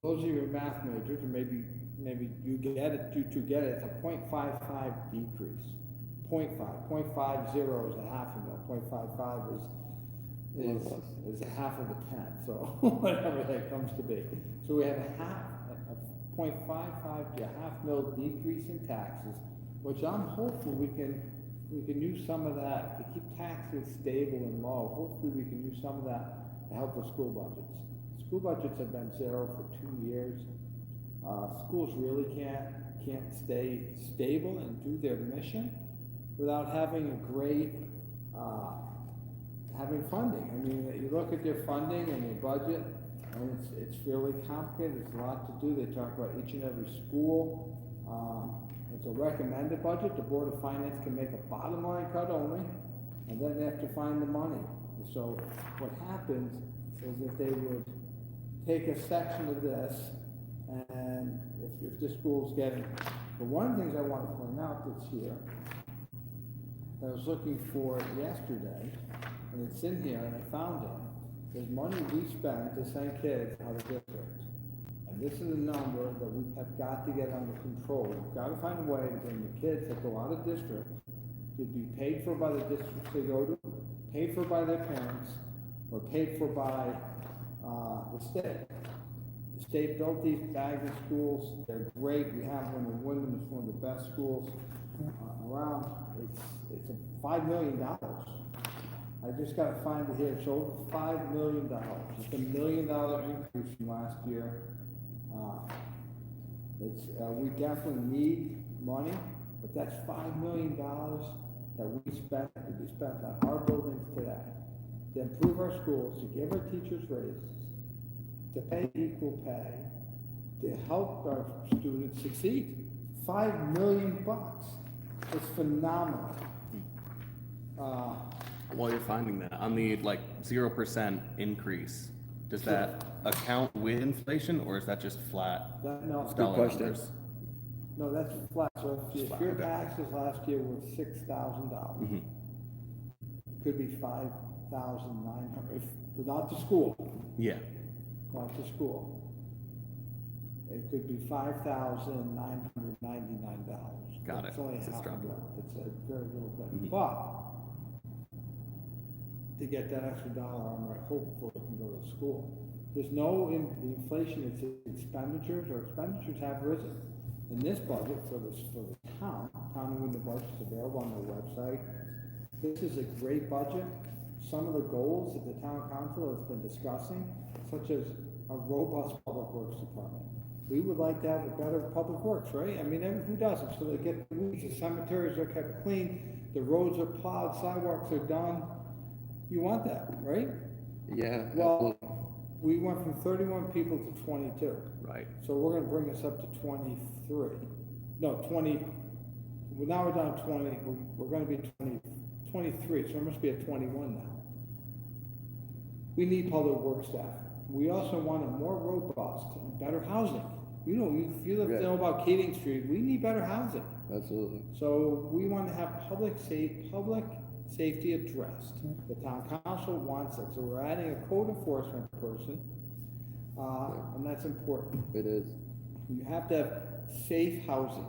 Those of you who are math majors, or maybe you get it, you two get it, it's a 0.55 decrease. 0.50 is a $500,000. 0.55 is a half of a tenth, so whatever that comes to be. So we have a 0.55 to a $500,000 decrease in taxes, which I'm hopeful we can use some of that to keep taxes stable and low. Hopefully we can use some of that to help the school budgets. School budgets have been zero for 2 years. Schools really can't stay stable and do their mission without having a great having funding. I mean, you look at their funding and their budget, and it's fairly complicated. There's a lot to do. They talk about each and every school. It's a recommended budget. The Board of Finance can make a bottom line cut only, and then they have to find the money. So what happens is that they would take a section of this, and if the school's getting, but one of the things I want to point out that's here, I was looking for it yesterday, and it's in here, and I found it. There's money we spend to send kids out of district. And this is a number that we have got to get under control. We've got to find a way to bring the kids that go out of district to be paid for by the districts they go to, paid for by their parents, or paid for by the state. The state built these magnet schools. They're great. We have one in Wyndham. It's one of the best schools around. It's $5 million. I just got to find it here. It's over $5 million. It's a $1 million increase from last year. We definitely need money, but that's $5 million that we spent to be spent on our buildings today, to improve our schools, to give our teachers raises, to pay equal pay, to help our students succeed. $5 million. It's phenomenal. While you're finding that, on the 0% increase, does that account with inflation, or is that just flat? No, Good question. No, that's flat. So if your taxes last year were $6,000, it could be $5,900 without the school. Yeah. Without the school. It could be $5,999. Got it. It's only It's a half a struggle. mil. It's a very little bit. But to get that extra dollar, I'm hopeful it can go to school. There's no the inflation. It's expenditures. Or expenditures have risen. In this budget for the town and Wyndham budget's available on their website. This is a great budget. Some of the goals that the town council has been discussing, such as a robust public works department. We would like to have a better public works, right? I mean, who doesn't? So they get the weeds, the cemeteries are kept clean, the roads are plowed, sidewalks are done. You want that, right? Yeah. Well, we went from 31 people to 22. Right. So we're gonna bring us up to 23. No, 20, well, now we're down 20, we're gonna be 23, so there must be a 21 now. we need public works staff. We also want a more robust and better housing. You know, if you Yeah. know about Keating Street, we need better housing. Absolutely. So we want to have public safety addressed. The town council wants it, so we're adding a code enforcement person, and that's important. It is. You have to have safe housing.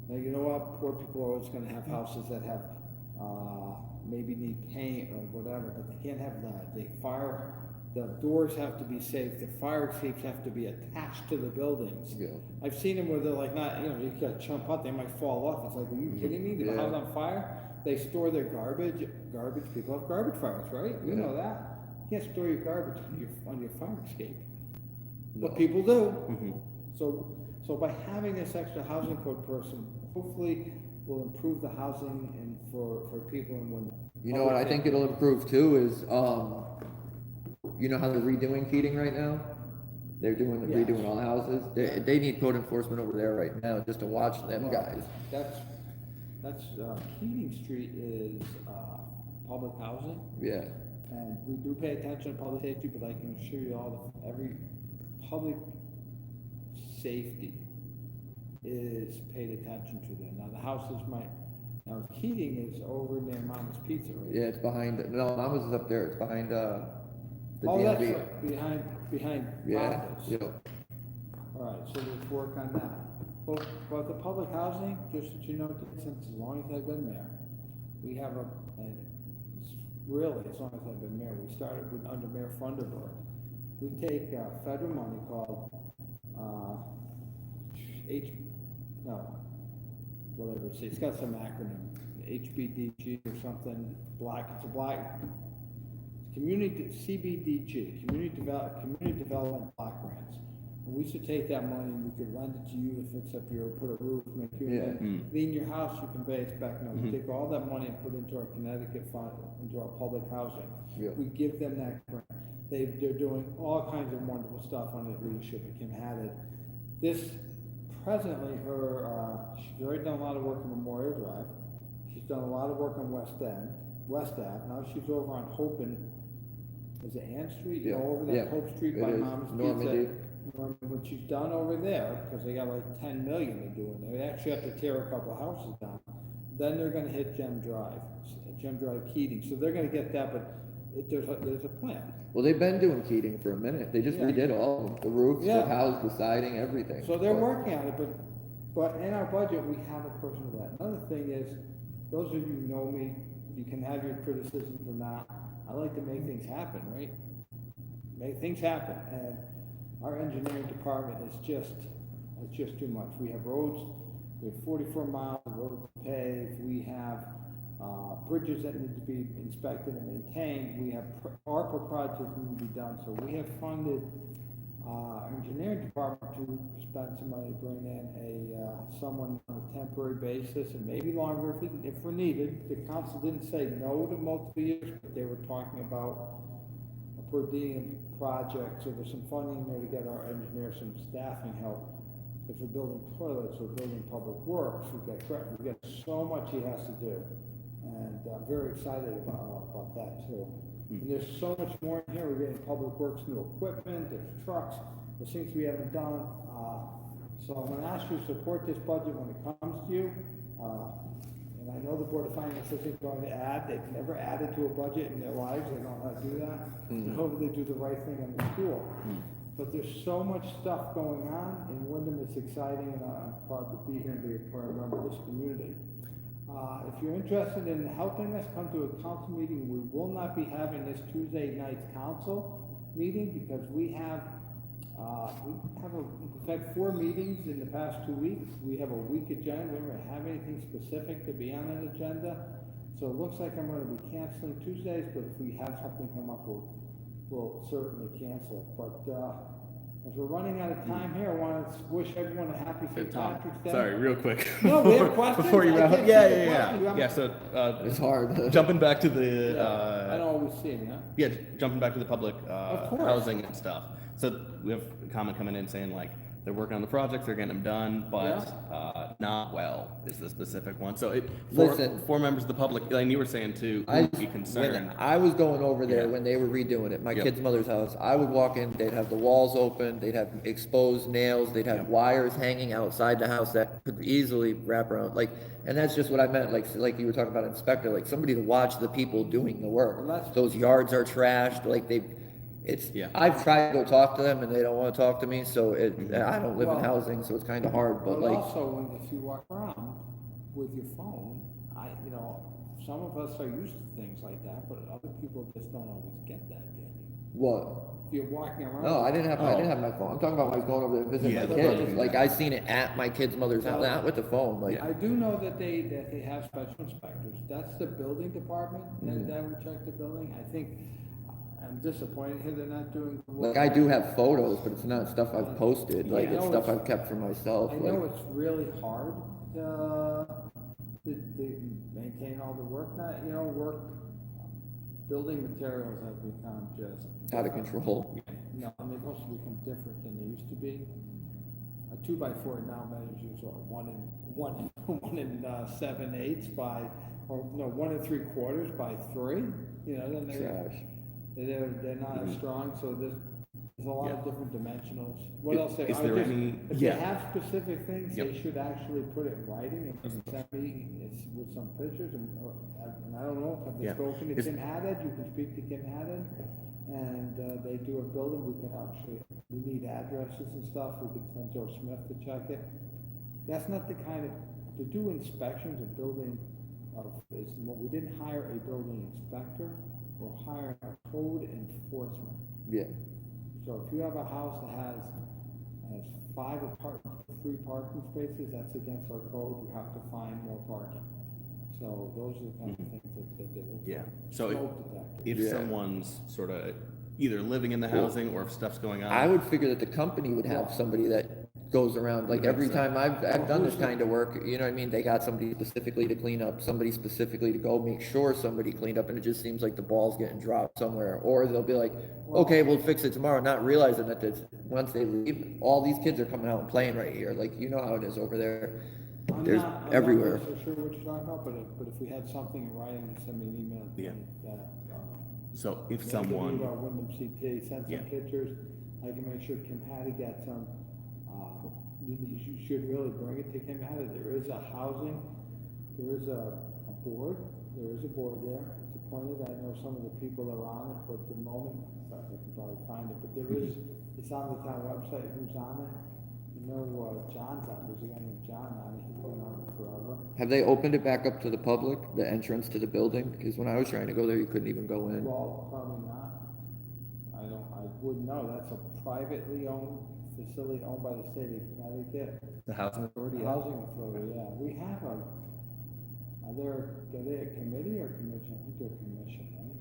Now, you know what, poor people are always gonna have houses that have, maybe need paint or whatever, but they can't have that. The doors have to be safe, the fire escapes have to be attached to the buildings. Yeah. I've seen them where they're like not, you know, you gotta jump up, they might fall off. It's like, are you kidding me? The Yeah. house on fire? They store their garbage, people have garbage fires, right? You know that. You can't store your garbage on your fire escape. But No. people do. Mhm. So by having this extra housing code person, hopefully will improve the housing and for people and when. You know what I think it'll improve too is, you know how they're redoing Keating right now? They're redoing all the houses. They need code enforcement over there right now just to watch them guys. That's Keating Street is, public housing, Yeah. and we do pay attention to public safety, but I can assure you every public safety is paid attention to there. Now, the houses now Keating is over near Mama's Pizza, right? Yeah, it's behind, no, Mama's is up there. It's behind, the Oh, that's DMV. right, behind Yeah, Mama's. yeah. All right, so let's work on that. But the public housing, just that you know, since as long as I've been mayor, we have and it's really, as long as I've been mayor, we started under Mayor Funderburg. We take, federal money called, whatever it's got some acronym, HBDG or something, CBDG, Community Development Block Grants. And we should take that money and we could lend it to you to fix up put a roof, make you, clean your house, you can pay us back. No, we take all that money and put it into our Connecticut fund, into our public housing. Yeah. We give them that grant. They're doing all kinds of wonderful stuff under the leadership of Kim Haddad. Presently, she's already done a lot of work on Memorial Drive. She's done a lot of work on West Ave. Now she's over on Hope and, is it Ann Street? Yeah. Over that Yeah. Hope Street It by is. Mama's Normandy. Pizza. When she's done over there, because they got like 10 million to do in there, they actually have to tear a couple houses down. Then they're gonna hit Gem Drive Keating, so they're gonna get that, but there's a plan. Well, they've been doing Keating for a minute. They just Yeah. redid all of them. The roofs, Yeah. the house, the siding, everything. So they're But- working on it, but in our budget, we have a person for that. Another thing is, those of you who know me, you can have your criticisms or not. I like to make things happen, right? Make things happen, and our engineering department is just too much. We have roads, we have 44 miles of road to pave, we have, bridges that need to be inspected and maintained, we have ARPA projects that need to be done, so we have funded, our engineering department to spend some money, bring in someone on a temporary basis, and maybe longer if we're needed. The council didn't say no to multiple years, but they were talking about a per diem project, so there's some funding in there to get our engineers some staffing help. If we're building toilets, we're building public works, we got so much he has to do. And I'm very excited about that too. And there's so much more in here. We're getting public works, new equipment, there's trucks, there's things we haven't done. So I'm gonna ask you to support this budget when it comes to you. And I know the Board of Finance isn't going to add, they've never added to a budget in their lives, they don't know how to do that. I hope they do the right thing in the school. But there's so much stuff going on in Wyndham, it's exciting, and I'm proud to be here and be a part of this community. If you're interested in helping us, come to a council meeting. We will not be having this Tuesday night's council meeting because we've had 4 meetings in the past 2 weeks. We have a week agenda. We don't have anything specific to be on an agenda. So it looks like I'm gonna be canceling Tuesdays, but if we have something come up, we'll certainly cancel it. But, as we're running out of time here, I want to wish everyone a happy Hey, St. Tom, Patrick's Day. sorry, real quick. No, we have questions? Before you I wrap up. can't Yeah, see the yeah, question. yeah. Yeah, so, It's hard. jumping back to the, I don't always see them, yeah? yeah, jumping back to the public, Of course. housing and stuff. So we have a comment coming in saying like, they're working on the projects, they're getting them done, but not well is the specific one. So Listen. for members of the public, and you were saying too, who I would be concerned. when I was going over there Yeah. when they were redoing it, my Yep. kid's mother's house, I would walk in, they'd have the walls open, they'd have exposed nails, they'd have Yep. wires hanging outside the house that could easily wrap around, like, and that's just what I meant, like you were talking about inspector, like somebody to watch the people doing the work. Well, that's- Those yards are trashed, like Yeah. I've tried to go talk to them and they don't want to talk to me, so I don't live in Well- housing, so it's kind of hard, but But like, also, if you walk around with your phone, some of us are used to things like that, but other people just don't always get that, Danny. what? If you're walking around. No, I didn't have my phone. I'm talking about when I was going over there to visit Yeah, my the kids. photos, Like yeah. I seen it at my kid's mother's house, not with the phone. Like Yeah. I do know that they have special inspectors. That's the building department that would check the building. I think, I'm disappointed here they're not doing. the work. I do have photos, but it's not stuff I've posted. Like Yeah. it's stuff I've kept for myself. I Like, know it's really hard to maintain all the work, building materials have become just. out of control. No, and they've also become different than they used to be. A 2x4 now measures you one and 7/8 by, or no, 1 3/4 by 3. Then Trash. they're not as strong, so there's a lot of different dimensionals. What else? Is there any? If Yeah. they have specific things, they Yep. should actually put it in writing and send me with some pictures, and I don't know, if Yeah. they've spoken to Is- Kim Haddad, you can speak to Kim Haddad, and they do a building, we need addresses and stuff, we could send Joe Smith to check it. That's not the kind of, to do inspections of building we didn't hire a building inspector, we're hiring a code enforcement. Yeah. So if you have a house that has 3 parking spaces, that's against our code, you have to find more parking. So those are the kind of things that they look for. Yeah. So Smoke detector. if Yeah. someone's sort of either living in the housing or if stuff's going on. I would figure that the company would have somebody that goes around, like every time I've done this kind of work, you know what I mean? They got somebody specifically to clean up, somebody specifically to go make sure somebody cleaned up, and it just seems like the ball's getting dropped somewhere. Or they'll be like, okay, we'll fix it tomorrow, not realizing that once they leave, all these kids are coming out and playing right here. Like, you know how it is over there. There's I'm everywhere. not so sure what you're talking about, but if we had something in writing, send me an email. Yeah. That, So if maybe someone. leave our Wyndham CT, send Yeah. some pictures, I can make sure Kim Hattie gets some. You should really bring it to Kim Hattie. There is a board there, it's appointed, I know some of the people are on it, but at the moment, I can probably find it, but it's on the town website, who's on it. John's on, there's a guy named John on it, he's been on it forever. Have they opened it back up to the public, the entrance to the building? Because when I was trying to go there, you couldn't even go in. Well, probably not. I wouldn't know, that's a privately owned facility owned by the state of Connecticut. The housing authority. Housing authority, yeah, we have are they a committee or commission? I think they're a commission, right?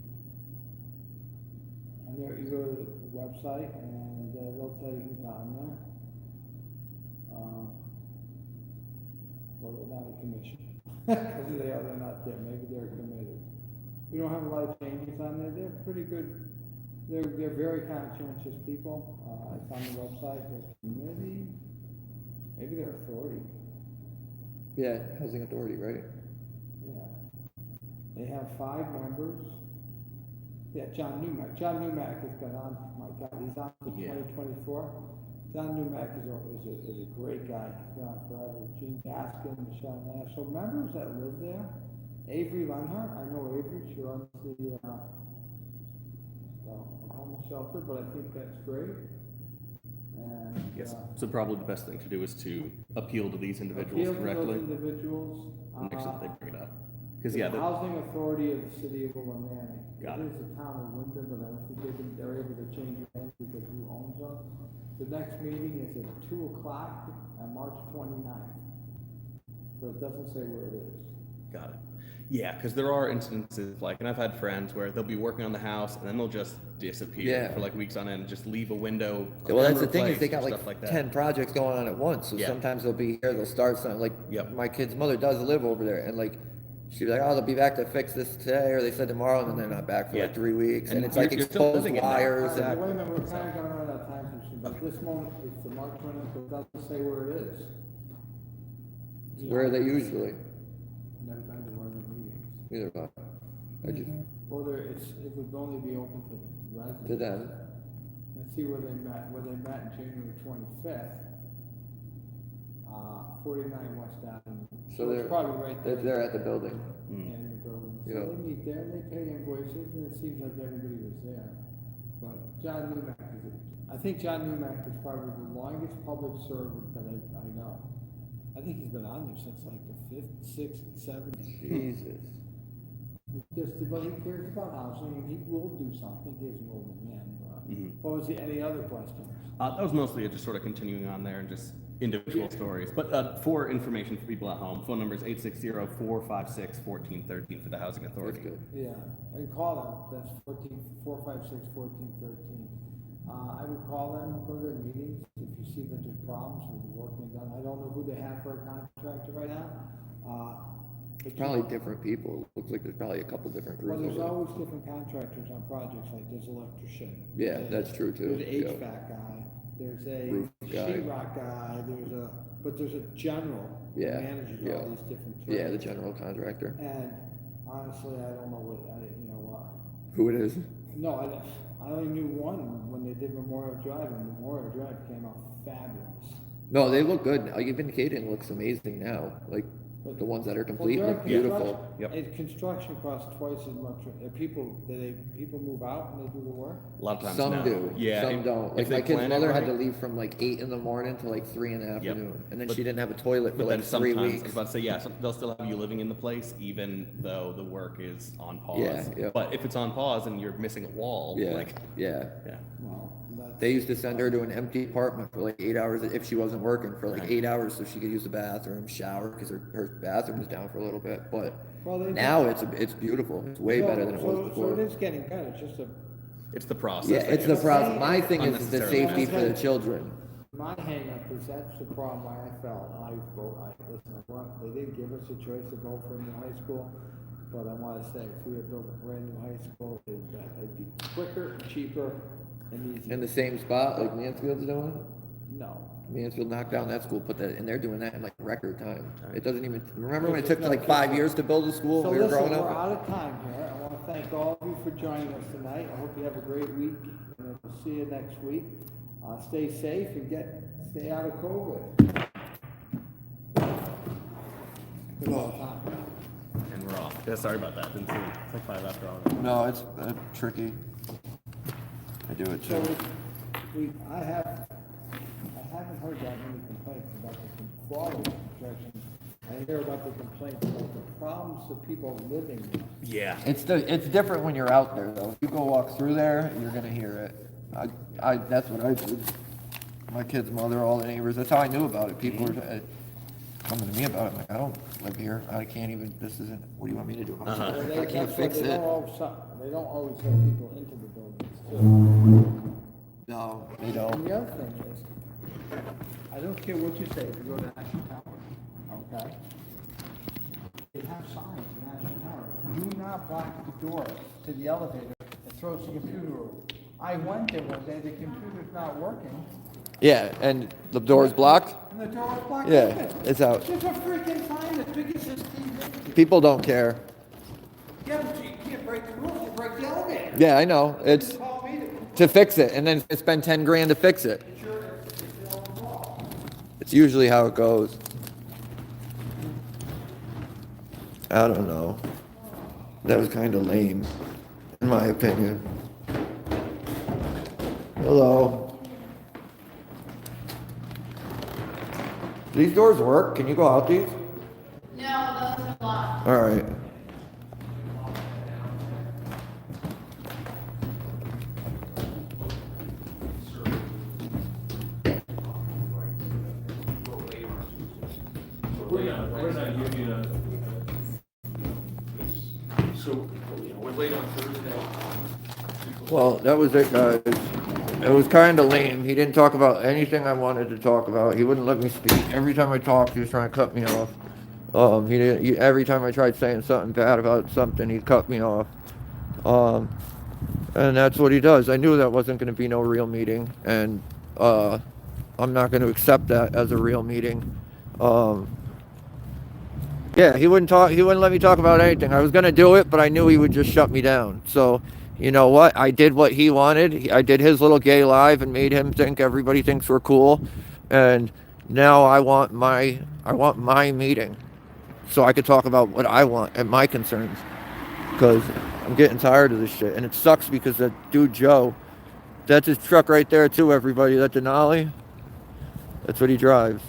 And you go to the website and they'll tell you who's on there. Well, they're not a commission, because they're not there, maybe they're a committee. We don't have a lot of changes on there, they're pretty good, they're very conscientious people, it's on the website, they're committee, maybe they're authority, Yeah, housing authority, right? yeah. They have 5 members. Yeah, John Newmack has been on, my God, he's on to Yeah. 2024. John Newmack is a great guy, he's been on forever. Gene Gaskin, Michelle Nash, so members that live there. Avery Lenhart, I know Avery, she runs the homeless shelter, but I think that's great. And, Yes. So probably the best thing to do is to appeal to these individuals appeal to directly. those individuals. Make sure that they bring it up. Because The yeah, Housing Authority of the City of Willimantic. Got It it. is the town of Wyndham, but I don't think they're able to change it name because who owns them. The next meeting is at 2 o'clock on March 29th. But it doesn't say where it is. got it. Yeah, because there are instances and I've had friends where they'll be working on the house and then they'll just disappear Yeah. for weeks on end, just leave a window. Well, that's the thing is unreplaced they or got stuff like that. 10 projects going on at once. So Yeah. sometimes they'll be here, they'll start something. Like Yep. my kid's mother does live over there, and she'd be like, "Oh, they'll be back to fix this today," or they said tomorrow, and then they're not back for Yeah. 3 weeks. And, And it's you're- like you're still exposed living in there. wires. All right, And, wait a minute, we're kind of going out of time, so we should but at this moment, it's the March 20th, but it doesn't say where it is. Where are they usually? Never been to one of the meetings. Either of us. I just, Well, it would only be open to residents. to them. And see where they met January 25th. 49 West Avenue. So it's probably right there. They're at the building. In the building. So Yeah. they meet there, and they pay invoices, and it seems like everybody was there. But John Newmack I think John Newmack is probably the longest public servant that I know. I think he's been on there since like the 5th, 6th, and 7th. Jesus. Well, he cares about housing, and he will do something. He is an older man. What was any other questions? That was mostly just sort of continuing on there and just individual stories. But for information for people at home, phone number is 860-456-1413 for the Housing Authority. That's good. Yeah, and call them, that's 456-1413. I would call them, go to their meetings, if you see that there's problems with the work being done. I don't know who they have for a contractor right now. But Probably different people. Looks like there's probably a couple different Well, groups. there's over always different contractors on projects, like there's electrician. Yeah, that's true, too. There's an HVAC guy, there's a Roof guy. sheetrock guy, but there's a general who Yeah, manages yeah. all these different there. Yeah, the trades. general contractor. And honestly, I don't know Who it is? no, I only knew one when they did Memorial Drive, and Memorial Drive came out fabulous. No, they look good. Even Caden looks amazing now. Like, the ones that are complete Well, look beautiful. Yep. And construction costs twice as much. People move out and they do the work? A lot of times Some no. do, Yeah, some if- don't. if Like they my kid's plan it mother had right. to leave from like 8 in the morning to like 3 in the afternoon, and then But- she didn't have a toilet for But like then 3 sometimes, I was weeks. about to say, yeah, they'll still have you living in the place even though the work is on pause. Yeah, yeah. But if it's on pause and you're missing a wall, Yeah, like, yeah. yeah. Well, that's. They used to send her to an empty apartment for like 8 hours if she wasn't working for like 8 hours so she could use the bathroom, shower, because her bathroom was down for a little bit. But Well, they- now it's beautiful. It's way better than it was So before. it is getting better, it's just It's the process. Yeah, that it's the gets- process. My thing is the Unnecessarily safety for the children. my hang up is that's the problem why I felt, they didn't give us a choice to go for a new high school, but I wanna say, if we had built a brand new high school, it'd be quicker, cheaper, and easier. In the same spot like Mansfield's doing. No. Mansfield knocked down that school, and they're doing that in like record time. It doesn't even, remember when it took like 5 years to build a school So when we were listen, growing we're up? out of time here. I want to thank all of you for joining us tonight. I hope you have a great week, and we'll see you next week. Stay safe and stay out of COVID. And we're off. Yeah, sorry about that. Didn't see. It's like 5 after all. No, it's tricky. I do it So too. I haven't heard that many complaints about the quality of construction. I hear about the complaints about the problems of people living there. Yeah. It's different when you're out there though. If you go walk through there, you're gonna hear it. That's what I did. My kid's mother, all the neighbors. That's how I knew about it. People were coming to me about it. I'm like, I don't live here. I can't even. This isn't. What do you want me to do? Well, I can't that's why fix they it. don't always let people into the buildings too. No, they And don't. the other thing is, I don't care what you say, if you go to National Tower, okay? They have signs in National Tower, do not block the door to the elevator that throws the computer over. I went there one day, the computer's not working, Yeah, and the door's blocked. and the door was blocked Yeah, open. it's out. There's a freaking sign as big as this TV. People don't care. Yeah, but you can't break the rules, you break the elevator. Yeah, I know. It's Call me to fix it, and then spend 10 grand to fix it. it's your own fault. It's usually how it goes. I don't know. That was kind of lame, in my opinion. Hello. These doors work? Can you go out these? No, those are locked. All right. We're not giving a, so, we're late on Thursday. Well, that was it, guys. It was kind of lame. He didn't talk about anything I wanted to talk about. He wouldn't let me speak. Every time I talked, he was trying to cut me off. He didn't. Every time I tried saying something bad about something, he'd cut me off. And that's what he does. I knew that wasn't going to be no real meeting, and I'm not going to accept that as a real meeting. Yeah, he wouldn't let me talk about anything. I was going to do it, but I knew he would just shut me down. So, you know what? I did what he wanted. I did his little gay live and made him think everybody thinks we're cool. And now I want my meeting so I could talk about what I want and my concerns. Because I'm getting tired of this shit. And it sucks because that dude Joe, that's his truck right there too, everybody. That Denali, that's what he drives.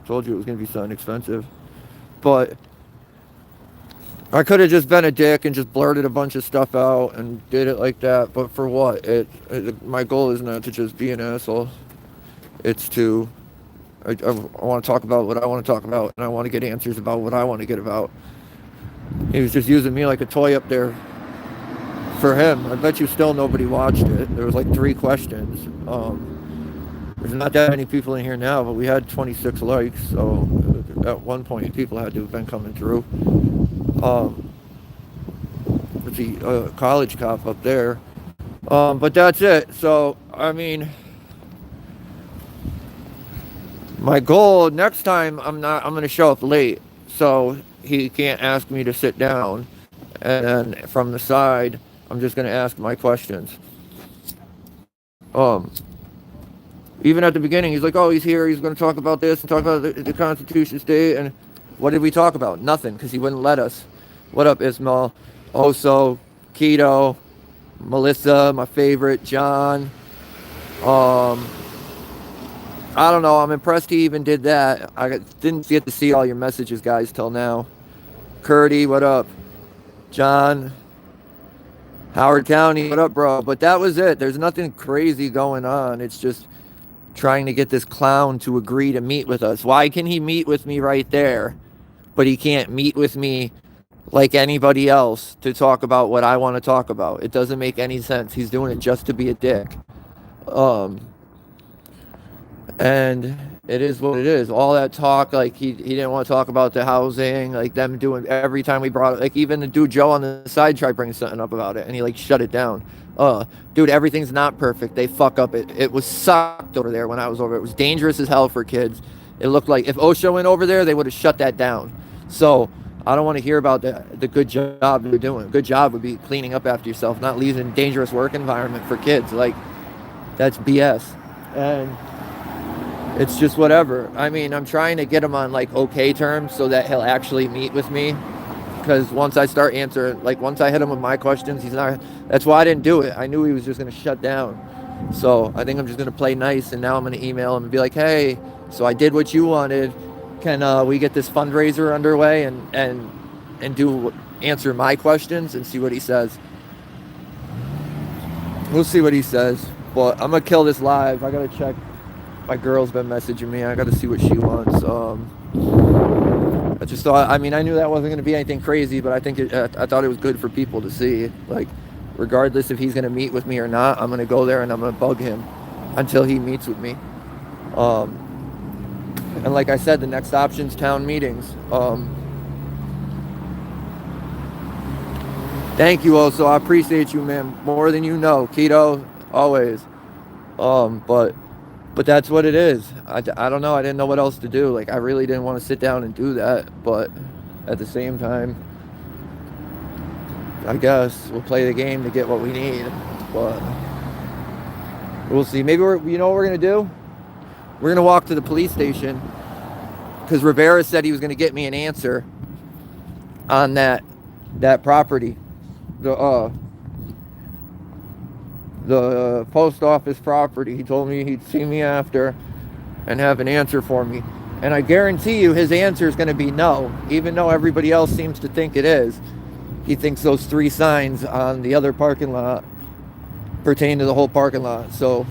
Told you it was going to be something expensive. But I could have just been a dick and just blurted a bunch of stuff out and did it like that. But for what? My goal is not to just be an asshole. It's to, I want to talk about what I want to talk about. And I want to get answers about what I want to get about. He was just using me like a toy up there for him. I bet you still nobody watched it. There was like 3 questions. There's not that many people in here now, but we had 26 likes. So at one point, people had to have been coming through. With the college cop up there. But that's it. So, I mean, my goal next time, I'm going to show up late. So he can't ask me to sit down. And then from the side, I'm just going to ask my questions. Even at the beginning, he's like, oh, he's here. He's going to talk about this and talk about the Constitution State. And what did we talk about? Nothing, because he wouldn't let us. What up, Ismail? Oso, Keto, Melissa, my favorite, John. I don't know. I'm impressed he even did that. I didn't get to see all your messages, guys, till now. Curdy, what up? John, Howard County, what up, bro? But that was it. There's nothing crazy going on. It's just trying to get this clown to agree to meet with us. Why can he meet with me right there, but he can't meet with me like anybody else to talk about what I want to talk about? It doesn't make any sense. He's doing it just to be a dick. And it is what it is. All that talk, like he didn't want to talk about the housing, like them doing every time we brought it, like even the dude Joe on the side tried bringing something up about it and he like shut it down. Dude, everything's not perfect. They fuck up. It was sucked over there when I was over. It was dangerous as hell for kids. It looked like if OSHA went over there, they would have shut that down. So I don't want to hear about the good job they're doing. Good job would be cleaning up after yourself, not leaving a dangerous work environment for kids. Like, that's BS. And it's just whatever. I mean, I'm trying to get him on like okay terms so that he'll actually meet with me. Because once I start answering, like once I hit him with my questions, he's not. That's why I didn't do it. I knew he was just going to shut down. So I think I'm just going to play nice. And now I'm going to email him and be like, hey, so I did what you wanted. Can we get this fundraiser underway and answer my questions and see what he says. We'll see what he says. But I'm going to kill this live. I got to check. My girl's been messaging me. I got to see what she wants. I just thought, I mean, I knew that wasn't going to be anything crazy, but I think I thought it was good for people to see. Like, regardless if he's going to meet with me or not, I'm going to go there and I'm going to bug him until he meets with me. And like I said, the next option's town meetings. Thank you also. I appreciate you, man. More than you know. Keto, always. But that's what it is. I don't know. I didn't know what else to do. Like, I really didn't want to sit down and do that. But at the same time, I guess we'll play the game to get what we need. But we'll see. Maybe you know what we're going to do? We're going to walk to the police station. Because Rivera said he was going to get me an answer on that property. The post office property. He told me he'd see me after and have an answer for me. And I guarantee you his answer is going to be no, even though everybody else seems to think it is. He thinks those 3 signs on the other parking lot pertain to the whole parking lot. So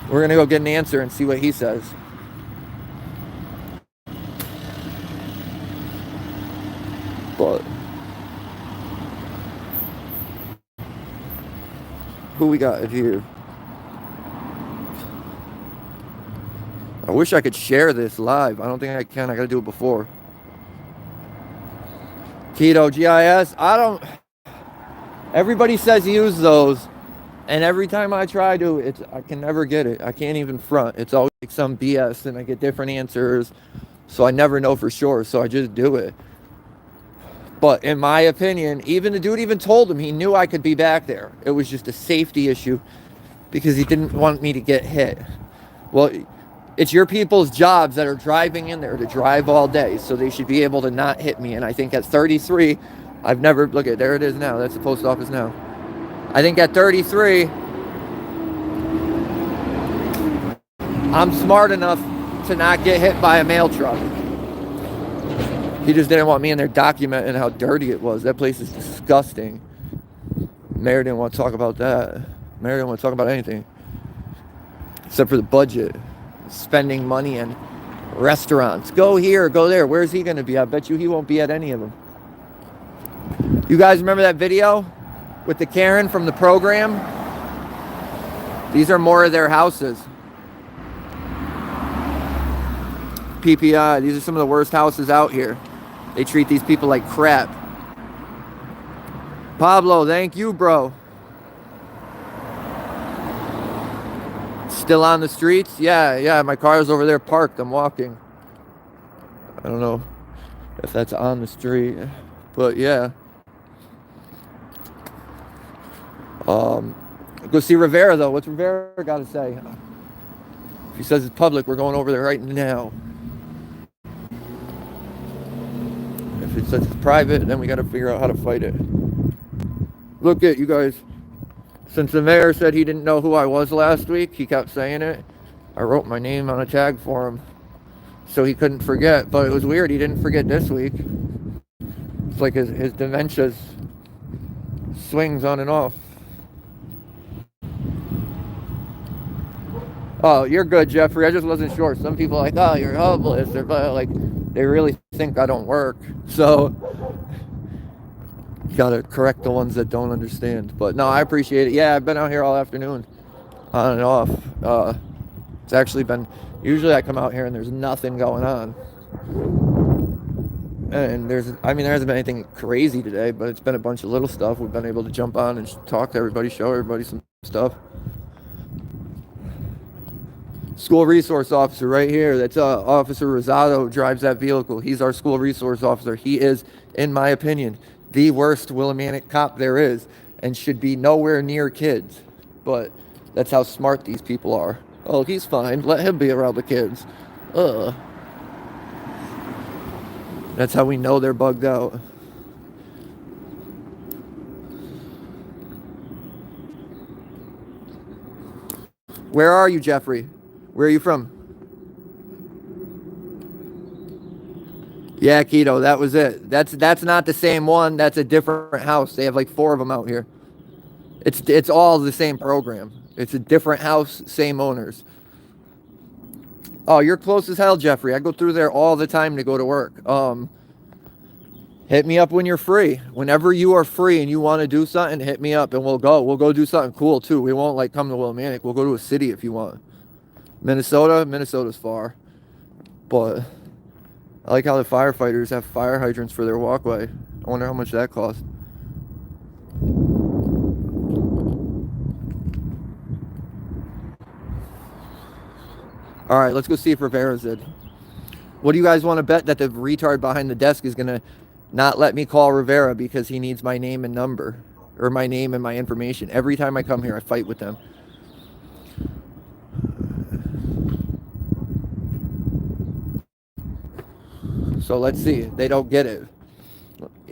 we're going to go get an answer and see what he says. But who we got here? I wish I could share this live. I don't think I can. I gotta do it before. Keto GIS. Everybody says use those. And every time I try to, I can never get it. I can't even front. It's always like some BS and I get different answers. So I never know for sure. So I just do it. But in my opinion, even the dude even told him he knew I could be back there. It was just a safety issue because he didn't want me to get hit. Well, it's your people's jobs that are driving in there to drive all day. So they should be able to not hit me. And I think at 33, I've never, look at, there it is now. That's the post office now. I think at 33, I'm smart enough to not get hit by a mail truck. He just didn't want me in there documenting how dirty it was. That place is disgusting. Mayor didn't want to talk about that. Mayor didn't want to talk about anything. Except for the budget. Spending money in restaurants. Go here, go there. Where's he going to be? I bet you he won't be at any of them. You guys remember that video with the Karen from the program? These are more of their houses. PPI, these are some of the worst houses out here. They treat these people like crap. Pablo, thank you, bro. Still on the streets? Yeah, my car's over there parked. I'm walking. I don't know if that's on the street, but yeah. Go see Rivera, though. What's Rivera got to say? If he says it's public, we're going over there right now. If it says it's private, then we got to figure out how to fight it. Look at you guys. Since the mayor said he didn't know who I was last week, he kept saying it. I wrote my name on a tag for him so he couldn't forget. But it was weird. He didn't forget this week. It's like his dementia swings on and off. Oh, you're good, Jeffrey. I just wasn't sure. Some people are like, oh, you're hopeless. They're like, they really think I don't work. So you gotta correct the ones that don't understand. But no, I appreciate it. Yeah, I've been out here all afternoon, on and off. It's actually been, usually I come out here and there's nothing going on. And there hasn't been anything crazy today, but it's been a bunch of little stuff. We've been able to jump on and talk to everybody, show everybody some stuff. School resource officer right here. That's Officer Rosado drives that vehicle. He's our school resource officer. He is, in my opinion, the worst Willimantic cop there is and should be nowhere near kids. But that's how smart these people are. Oh, he's fine. Let him be around the kids. That's how we know they're bugged out. Where are you, Jeffrey? Where are you from? Yeah, Keto, that was it. That's not the same one. That's a different house. They have like 4 of them out here. It's all the same program. It's a different house, same owners. Oh, you're close as hell, Jeffrey. I go through there all the time to go to work. Hit me up when you're free. Whenever you are free and you want to do something, hit me up and we'll go. We'll go do something cool too. We won't like come to Willimantic. We'll go to a city if you want. Minnesota's far. But I like how the firefighters have fire hydrants for their walkway. I wonder how much that costs. All right, let's go see if Rivera's did. What do you guys want to bet that the retard behind the desk is going to not let me call Rivera because he needs my name and number, or my name and my information? Every time I come here, I fight with them. So let's see. They don't get it.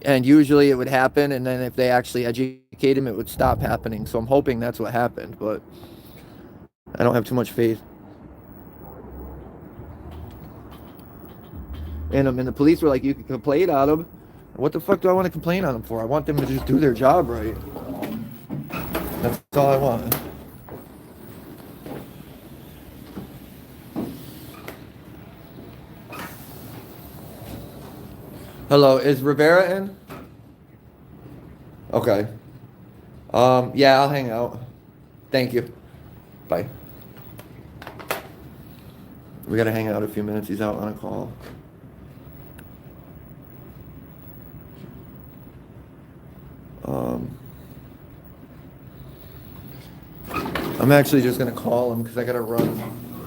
And usually it would happen, and then if they actually educate him, it would stop happening. So I'm hoping that's what happened, but I don't have too much faith in them. And the police were like, you can complain on them. What the fuck do I want to complain on them for? I want them to just do their job right. That's all I want. Hello, is Rivera in? Okay. Yeah, I'll hang out. Thank you. Bye. We gotta hang out a few minutes. He's out on a call. I'm actually just gonna call him because I gotta run.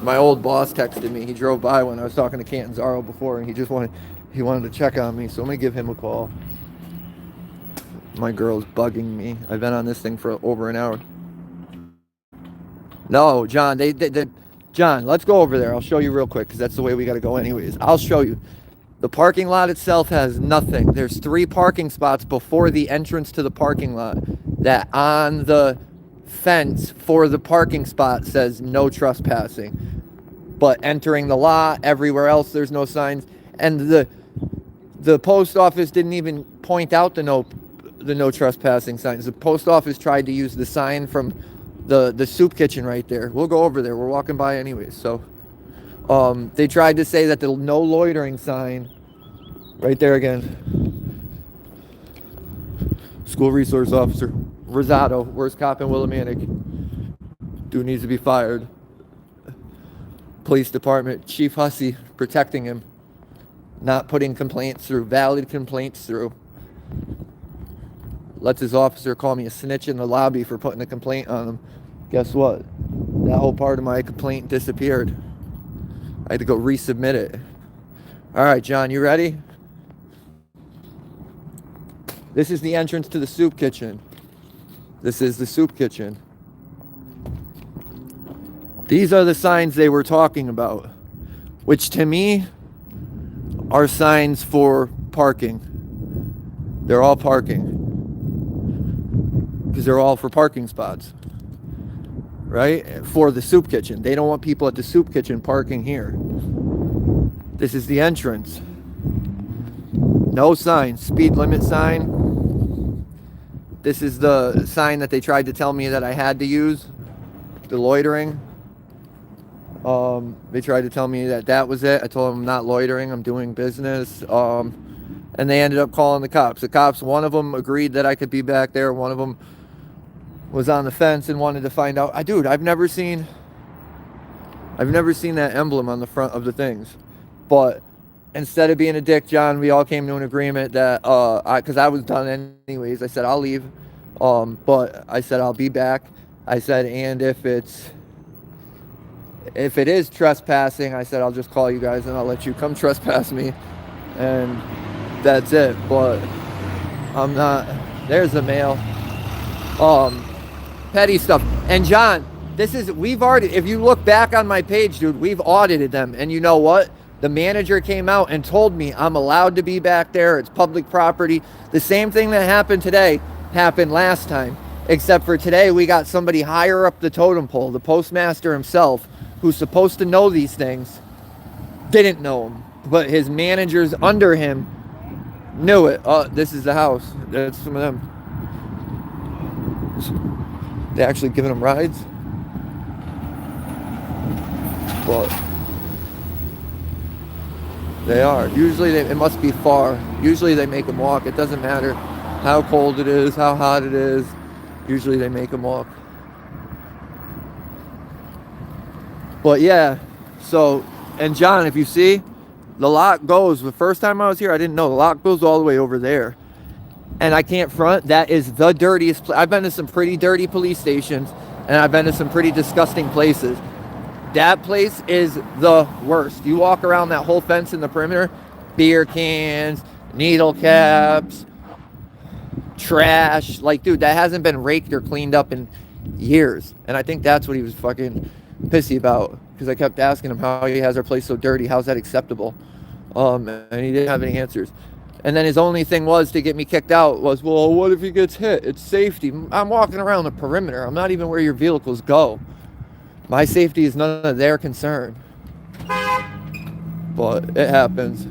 My old boss texted me. He drove by when I was talking to Catanzaro before, and he wanted to check on me. So I'm gonna give him a call. My girl's bugging me. I've been on this thing for over an hour. No, John, John, let's go over there. I'll show you real quick because that's the way we gotta go anyways. I'll show you. The parking lot itself has nothing. There's 3 parking spots before the entrance to the parking lot that on the fence for the parking spot says no trespassing. But entering the lot, everywhere else, there's no signs. And the post office didn't even point out the no trespassing signs. The post office tried to use the sign from the soup kitchen right there. We'll go over there. We're walking by anyways. So they tried to say that the no loitering sign right there again. School resource officer Rosado, worst cop in Willimantic. Dude needs to be fired. Police department Chief Hussey protecting him, not putting complaints through, valid complaints through. Lets his officer call me a snitch in the lobby for putting a complaint on him. Guess what? That whole part of my complaint disappeared. I had to go resubmit it. All right, John, you ready? This is the entrance to the soup kitchen. This is the soup kitchen. These are the signs they were talking about, which to me are signs for parking. They're all parking. Because they're all for parking spots. Right? For the soup kitchen. They don't want people at the soup kitchen parking here. This is the entrance. No sign. Speed limit sign. This is the sign that they tried to tell me that I had to use. The loitering. They tried to tell me that was it. I told them I'm not loitering. I'm doing business. And they ended up calling the cops. The cops, one of them agreed that I could be back there. One of them was on the fence and wanted to find out. Dude, I've never seen that emblem on the front of the things. But instead of being a dick, John, we all came to an agreement that, because I was done anyways, I said, I'll leave. But I said, I'll be back. I said, and if it is trespassing, I said, I'll just call you guys and I'll let you come trespass me. And that's it. But I'm not, there's the mail. Petty stuff. And John, we've already, if you look back on my page, dude, we've audited them. And you know what? The manager came out and told me I'm allowed to be back there. It's public property. The same thing that happened today happened last time. Except for today, we got somebody higher up the totem pole, the postmaster himself, who's supposed to know these things, didn't know them. But his managers under him knew it. Oh, this is the house. That's some of them. They actually giving them rides? But they are. Usually it must be far. Usually they make them walk. It doesn't matter how cold it is, how hot it is. Usually they make them walk. But yeah, so, and John, if you see, the lot goes, the first time I was here, I didn't know, the lot goes all the way over there. And I can't front, that is the dirtiest place. I've been to some pretty dirty police stations, and I've been to some pretty disgusting places. That place is the worst. You walk around that whole fence in the perimeter, beer cans, needle caps, trash. Like, dude, that hasn't been raked or cleaned up in years. And I think that's what he was fucking pissy about, because I kept asking him how he has our place so dirty. How's that acceptable? And he didn't have any answers. And then his only thing was to get me kicked out was, well, what if he gets hit? It's safety. I'm walking around the perimeter. I'm not even where your vehicles go. My safety is none of their concern. But it happens.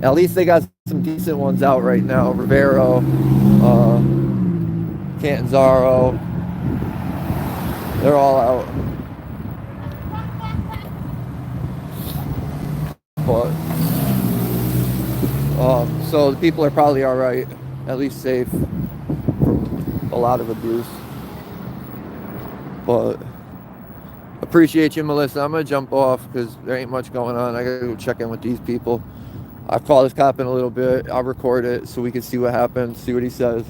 At least they got some decent ones out right now. Rivero, Catanzaro. They're all out. But so the people are probably all right, at least safe from a lot of abuse. But appreciate you, Melissa. I'm gonna jump off because there ain't much going on. I gotta go check in with these people. I'll call this cop in a little bit. I'll record it so we can see what happens, see what he says.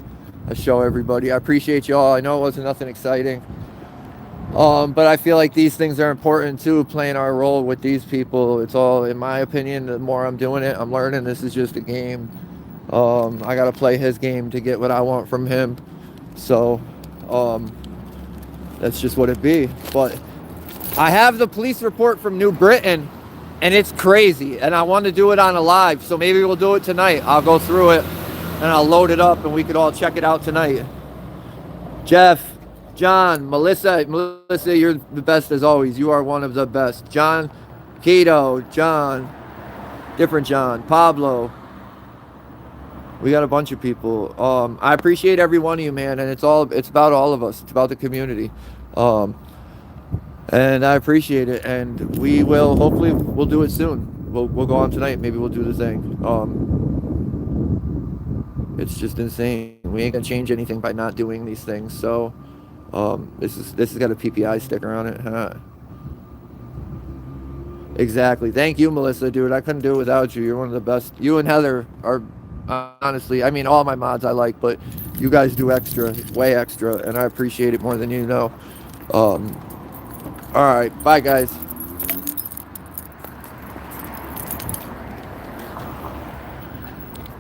I'll show everybody. I appreciate y'all. I know it wasn't nothing exciting. But I feel like these things are important too, playing our role with these people. It's all, in my opinion, the more I'm doing it, I'm learning this is just a game. I got to play his game to get what I want from him. So, that's just what it be. But I have the police report from New Britain, and it's crazy. And I want to do it on a live, so maybe we'll do it tonight. I'll go through it, and I'll load it up, and we could all check it out tonight. Jeff, John, Melissa, you're the best as always. You are one of the best. John, Keto, John, different John, Pablo. We got a bunch of people. I appreciate every one of you, man, and it's about all of us. It's about the community. And I appreciate it, and hopefully we'll do it soon. We'll go on tonight. Maybe we'll do the thing. It's just insane. We ain't gonna change anything by not doing these things. So, this has got a PPI sticker on it. Huh? Exactly. Thank you, Melissa, dude. I couldn't do it without you. You're one of the best. You and Heather are, honestly, I mean, all my mods I like, but you guys do extra, way extra, and I appreciate it more than you know. All right. Bye, guys.